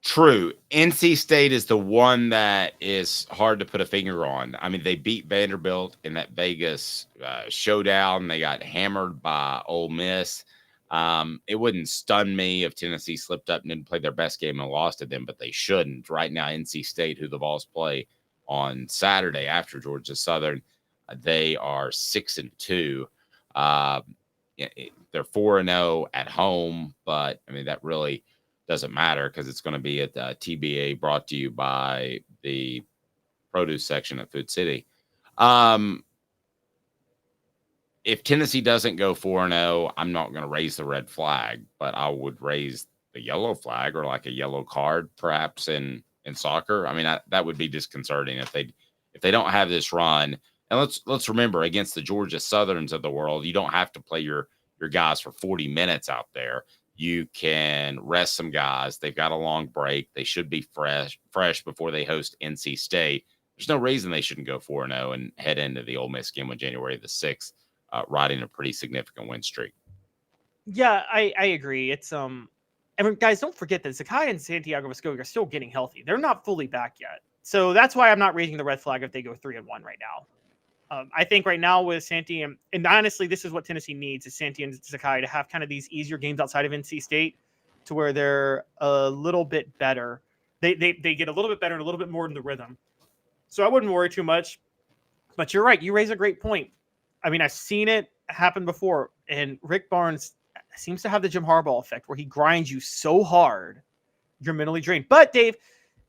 True. NC State is the one that is hard to put a finger on. I mean, they beat Vanderbilt in that Vegas showdown. They got hammered by Ole Miss. It wouldn't stun me if Tennessee slipped up and didn't play their best game and lost to them, but they shouldn't. Right now, NC State, who the Vols play on Saturday after Georgia Southern, they are 6-2. They're 4-0 at home, but I mean, that really doesn't matter because it's going to be at the TBA, brought to you by the produce section at Food City. If Tennessee doesn't go 4-0, I'm not going to raise the red flag, but I would raise the yellow flag or like a yellow card, perhaps in soccer. I mean, that would be disconcerting if they don't have this run. And let's remember, against the Georgia Southerns of the world, you don't have to play your guys for 40 minutes out there. You can rest some guys. They've got a long break. They should be fresh before they host NC State. There's no reason they shouldn't go 4-0 and head into the Ole Miss game on January the 6th, riding a pretty significant win streak. Yeah, I agree. It's I mean, guys, don't forget that Zakai and Santiago Vescovi are still getting healthy. They're not fully back yet. So that's why I'm not raising the red flag if they go 3-1 right now. I think right now with Santi, and honestly, this is what Tennessee needs, is Santi and Zakai to have kind of these easier games outside of NC State to where they're a little bit better. They get a little bit better and a little bit more in the rhythm. So I wouldn't worry too much. But you're right. You raise a great point. I mean, I've seen it happen before, and Rick Barnes seems to have the Jim Harbaugh effect where he grinds you so hard, you're mentally drained. But Dave,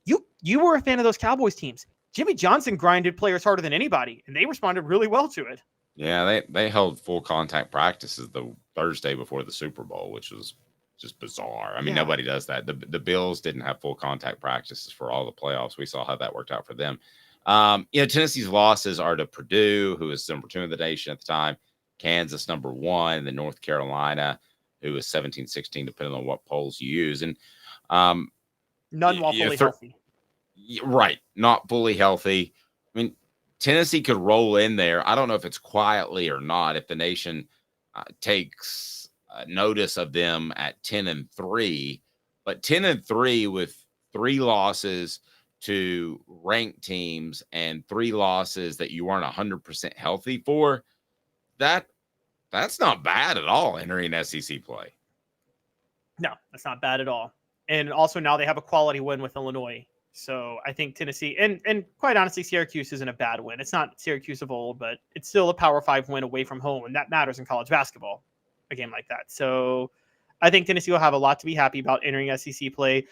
you were a fan of those Cowboys teams. Jimmy Johnson grinded players harder than anybody, and they responded really well to it. Yeah, they held full contact practices the Thursday before the Super Bowl, which was just bizarre. I mean, Nobody does that. The Bills didn't have full contact practices for all the playoffs. We saw how that worked out for them. Tennessee's losses are to Purdue, who was number 2 in the nation at the time, Kansas number 1, and then North Carolina, who was 17-16, depending on what polls you use. And none while fully healthy. Right. Not fully healthy. I mean, Tennessee could roll in there. I don't know if it's quietly or not, if the nation takes notice of them at 10-3, but 10-3 with 3 losses to ranked teams and 3 losses that you weren't 100% healthy for, that's not bad at all entering SEC play. No, that's not bad at all. And also now they have a quality win with Illinois. So I think Tennessee, and quite honestly, Syracuse isn't a bad win. It's not Syracuse of old, but it's still a Power 5 win away from home, and that matters in college basketball, a game like that. So I think Tennessee will have a lot to be happy about entering SEC play.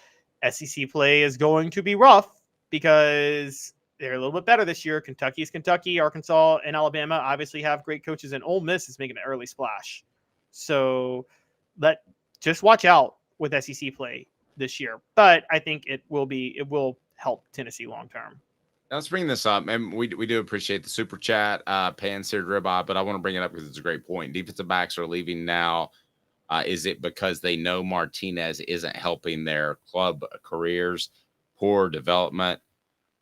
SEC play is going to be rough because they're a little bit better this year. Kentucky is Kentucky. Arkansas and Alabama obviously have great coaches, and Ole Miss is making an early splash. So just watch out with SEC play this year, but I think it will help Tennessee long term. Let's bring this up, and we do appreciate the super chat, pan-seared ribeye, but I want to bring it up because it's a great point. Defensive backs are leaving now. Is it because they know Martinez isn't helping their club careers, poor development?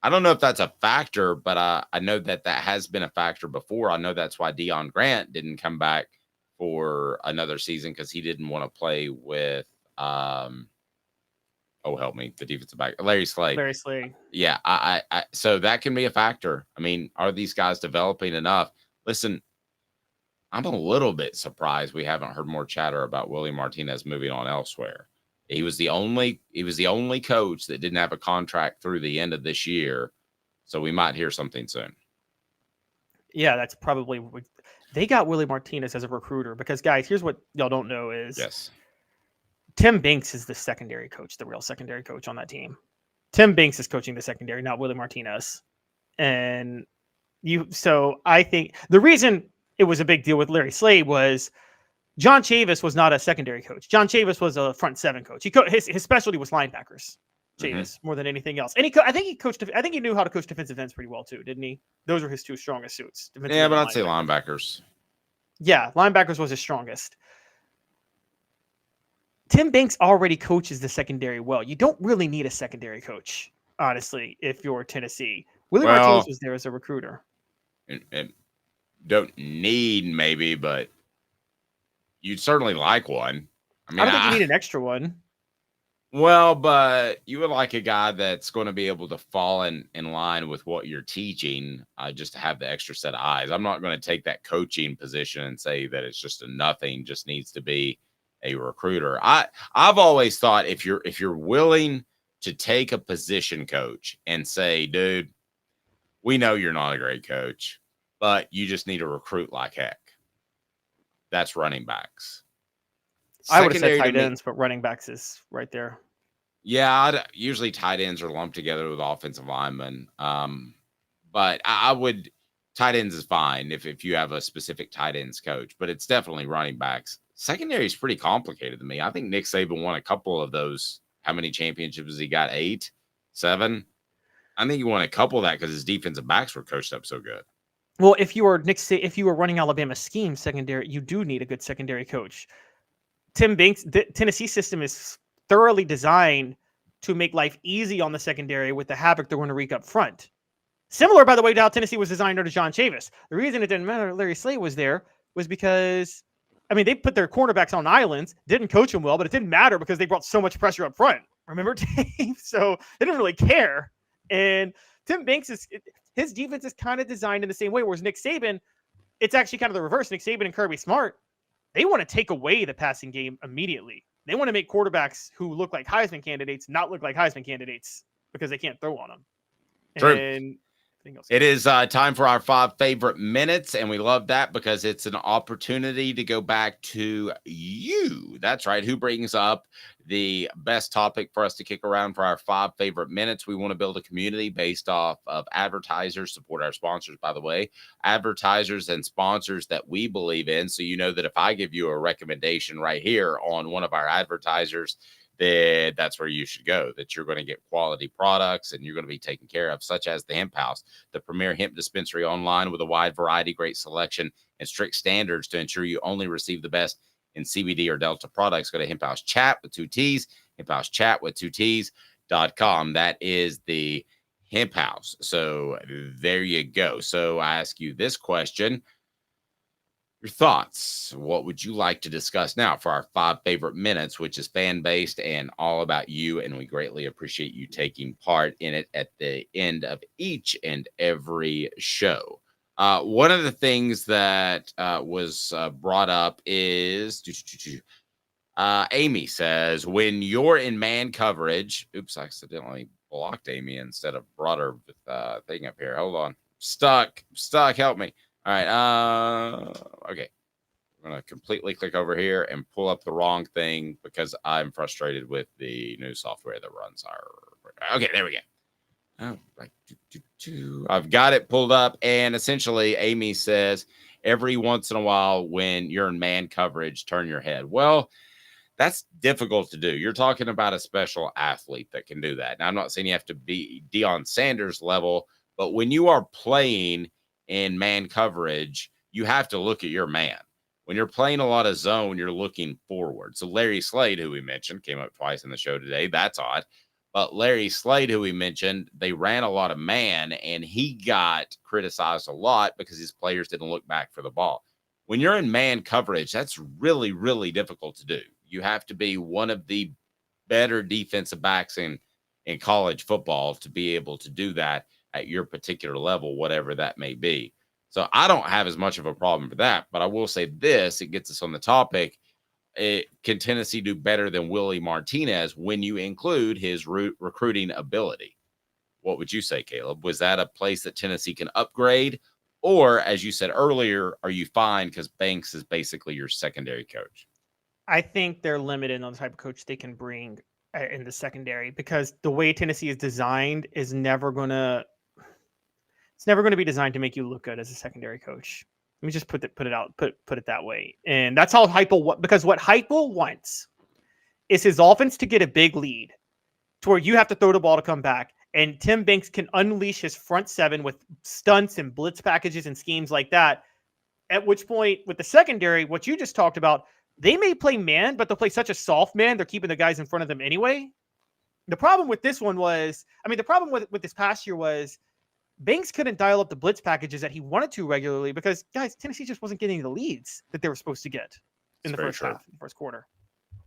I don't know if that's a factor, but I know that has been a factor before. I know that's why Deion Grant didn't come back for another season because he didn't want to play with help me, the defensive back, Larry Slade. Larry Slade. Yeah, I so that can be a factor. I mean, are these guys developing enough? Listen, I'm a little bit surprised we haven't heard more chatter about Willie Martinez moving on elsewhere. He was the only coach that didn't have a contract through the end of this year, so we might hear something soon. Yeah, that's probably they got Willie Martinez as a recruiter because, guys, here's what y'all don't know is Tim Banks is the secondary coach, the real secondary coach on that team. Tim Banks is coaching the secondary, not Willie Martinez. And so I think the reason it was a big deal with Larry Slade was John Chavis was not a secondary coach. John Chavis was a front seven coach. His specialty was linebackers, Chavis, more than anything else. And I think he knew how to coach defensive ends pretty well too, didn't he? Those were his two strongest suits. Yeah, but I'd say linebackers. Yeah, linebackers was his strongest. Tim Banks already coaches the secondary well. You don't really need a secondary coach, honestly, if you're Tennessee. Willie Martinez was there as a recruiter. And don't need maybe, but you'd certainly like one. I mean, I don't think you need an extra one. Well, but you would like a guy that's going to be able to fall in line with what you're teaching, just to have the extra set of eyes. I'm not going to take that coaching position and say that it's just a nothing, just needs to be a recruiter. I've always thought if you're willing to take a position coach and say, dude, we know you're not a great coach, but you just need to recruit like heck. That's running backs. I would have said tight ends, but running backs is right there. Yeah, usually tight ends are lumped together with offensive linemen. But I would tight ends is fine if you have a specific tight ends coach, but it's definitely running backs. Secondary is pretty complicated to me. I think Nick Saban won a couple of those. How many championships has he got? 8, 7? I think he won a couple of that because his defensive backs were coached up so good. Well, if you were running Alabama scheme secondary, you do need a good secondary coach. Tim Banks, the Tennessee system is thoroughly designed to make life easy on the secondary with the havoc they're going to wreak up front. Similar, by the way, to how Tennessee was designed under John Chavis. The reason it didn't matter Larry Slade was there was because, I mean, they put their cornerbacks on islands, didn't coach them well, but it didn't matter because they brought so much pressure up front. Remember, Dave? So they didn't really care. And Tim Banks, his defense is kind of designed in the same way, whereas Nick Saban, it's actually kind of the reverse. Nick Saban and Kirby Smart, they want to take away the passing game immediately. They want to make quarterbacks who look like Heisman candidates not look like Heisman candidates because they can't throw on them. True. And it is time for our 5 favorite minutes, and we love that because it's an opportunity to go back to you. That's right. Who brings up the best topic for us to kick around for our 5 favorite minutes? We want to build a community based off of advertisers, support our sponsors, by the way, advertisers and sponsors that we believe in. So you know that if I give you a recommendation right here on one of our advertisers, then that's where you should go, that you're going to get quality products and you're going to be taken care of, such as the Hemp House, the premier hemp dispensary online with a wide variety, great selection, and strict standards to ensure you only receive the best in CBD or Delta products. Go to Hemp House Chat with 2 T's, Hemp House Chat with 2 T's.com. That is the Hemp House. So there you go. So I ask you this question. Your thoughts. What would you like to discuss now for our 5 favorite minutes, which is fan-based and all about you, and we greatly appreciate you taking part in it at the end of each and every show. One of the things that was brought up is Amy says, when you're in man coverage, oops, I accidentally blocked Amy instead of brought her with thing up here. Hold on. Stuck, help me. All right. Okay. I'm going to completely click over here and pull up the wrong thing because I'm frustrated with the new software that runs our. Okay, there we go. Oh, I've got it pulled up. And essentially, Amy says, every once in a while, when you're in man coverage, turn your head. Well, That's difficult to do. You're talking about a special athlete that can do that. Now, I'm not saying you have to be Deion Sanders level, but when you are playing in man coverage, you have to look at your man. When you're playing a lot of zone, you're looking forward. So Larry Slade, who we mentioned, came up twice in the show today. That's odd. But Larry Slade, who we mentioned, they ran a lot of man, and he got criticized a lot because his players didn't look back for the ball. When you're in man coverage, that's really, really difficult to do. You have to be one of the better defensive backs in college football to be able to do that at your particular level, whatever that may be. So I don't have as much of a problem for that, but I will say this, it gets us on the topic. Can Tennessee do better than Willie Martinez when you include his recruiting ability? What would you say, Caleb? Was that a place that Tennessee can upgrade? Or, as you said earlier, are you fine because Banks is basically your secondary coach? I think they're limited on the type of coach they can bring in the secondary because the way Tennessee is designed is never going to be designed to make you look good as a secondary coach. Let me just put it that way. And that's how Heupel, because what Heupel wants is his offense to get a big lead to where you have to throw the ball to come back. And Tim Banks can unleash his front seven with stunts and blitz packages and schemes like that. At which point, with the secondary, what you just talked about, they may play man, but they'll play such a soft man, they're keeping the guys in front of them anyway. The problem with this one was, the problem with this past year was Banks couldn't dial up the blitz packages that he wanted to regularly because, guys, Tennessee just wasn't getting the leads that they were supposed to get in the first half, in the first quarter.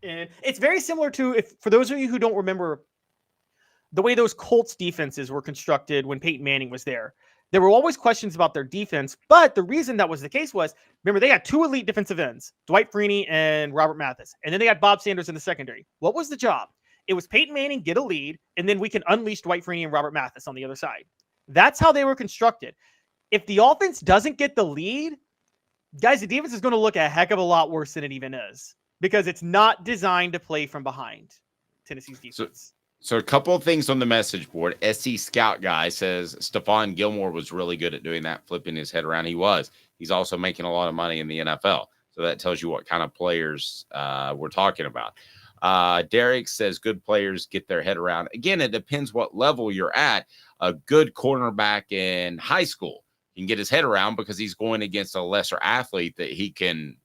And it's very similar to, for those of you who don't remember, the way those Colts defenses were constructed when Peyton Manning was there. There were always questions about their defense, but the reason that was the case was, remember, they had two elite defensive ends, Dwight Freeney and Robert Mathis, and then they had Bob Sanders in the secondary. What was the job? It was Peyton Manning get a lead, and then we can unleash Dwight Freeney and Robert Mathis on the other side. That's how they were constructed. If the offense doesn't get the lead, guys, the defense is going to look a heck of a lot worse than it even is because it's not designed to play from behind. Tennessee's defense. So a couple of things on the message board. SC Scout Guy says Stephon Gilmore was really good at doing that, flipping his head around. He was. He's also making a lot of money in the NFL. So that tells you what kind of players we're talking about. Derek says good players get their head around. Again, it depends what level you're at. A good cornerback in high school can get his head around because he's going against a lesser athlete that he can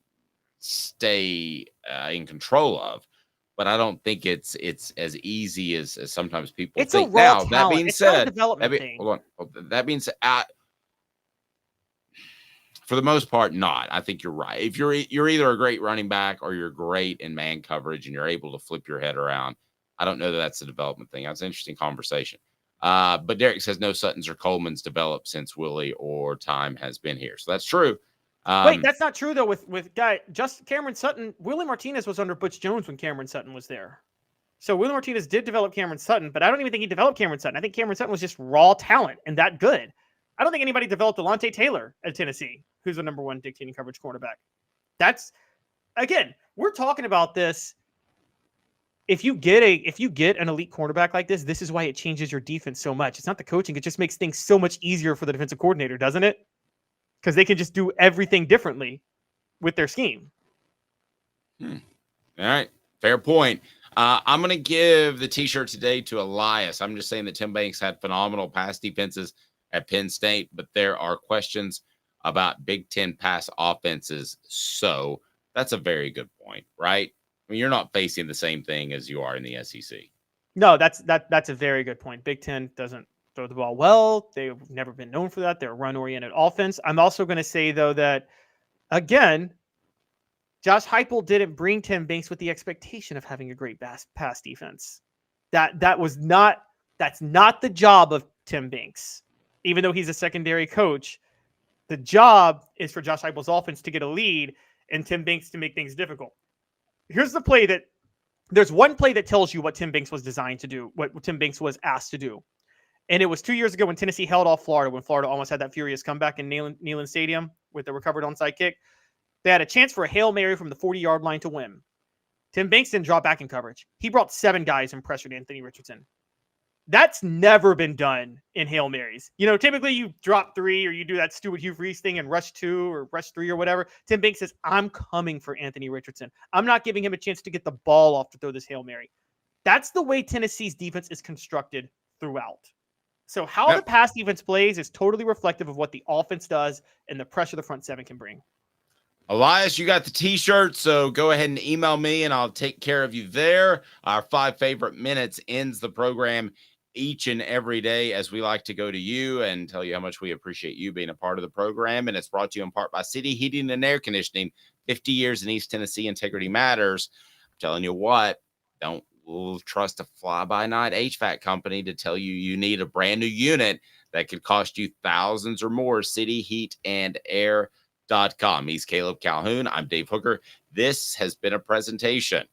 stay in control of. But I don't think it's as easy as sometimes people think. It's a raw talent. That being said, hold on. That being said, for the most part, not. I think you're right. If you're either a great running back or you're great in man coverage and you're able to flip your head around, I don't know that that's a development thing. That's an interesting conversation. But Derek says no Suttons or Coleman's developed since Willie or Time has been here. So that's true. Wait, that's not true though. With just Cameron Sutton, Willie Martinez was under Butch Jones when Cameron Sutton was there. So Willie Martinez did develop Cameron Sutton, but I don't even think he developed Cameron Sutton. I think Cameron Sutton was just raw talent and that good. I don't think anybody developed Alontae Taylor at Tennessee, who's the number one dictating coverage cornerback. That's, again, we're talking about this. If you get an elite cornerback like this is why it changes your defense so much. It's not the coaching; it just makes things so much easier for the defensive coordinator, doesn't it? Because they can just do everything differently with their scheme. All right. Fair point. I'm going to give the T-shirt today to Elias. I'm just saying that Tim Banks had phenomenal pass defenses at Penn State, but there are questions about Big Ten pass offenses. So that's a very good point, right? I mean, you're not facing the same thing as you are in the SEC. No, that's a very good point. Big Ten doesn't throw the ball well. They've never been known for that. They're a run-oriented offense. I'm also going to say, though, that, again, Josh Heupel didn't bring Tim Banks with the expectation of having a great pass defense. That's not the job of Tim Banks. Even though he's a secondary coach, the job is for Josh Heupel's offense to get a lead and Tim Banks to make things difficult. There's one play that tells you what Tim Banks was designed to do, what Tim Banks was asked to do. And it was 2 years ago when Tennessee held off Florida, when Florida almost had that furious comeback in Neyland Stadium with the recovered onside kick. They had a chance for a Hail Mary from the 40-yard line to win. Tim Banks didn't drop back in coverage. He brought 7 guys and pressured Anthony Richardson. That's never been done in Hail Marys. You know, typically you drop 3 or you do that stupid Hugh Freeze thing and rush 2 or rush 3 or whatever. Tim Banks says, I'm coming for Anthony Richardson. I'm not giving him a chance to get the ball off to throw this Hail Mary. That's the way Tennessee's defense is constructed throughout. So how the pass defense plays is totally reflective of what the offense does and the pressure the front seven can bring. Elias, you got the t-shirt, so go ahead and email me and I'll take care of you there. Our 5 favorite minutes ends the program each and every day as we like to go to you and tell you how much we appreciate you being a part of the program. And it's brought to you in part by City Heating and Air Conditioning. 50 years in East Tennessee, integrity matters. I'm telling you what, don't trust a fly-by-night HVAC company to tell you you need a brand new unit that could cost you thousands or more. cityheatandair.com. He's Caleb Calhoun. I'm Dave Hooker. This has been a presentation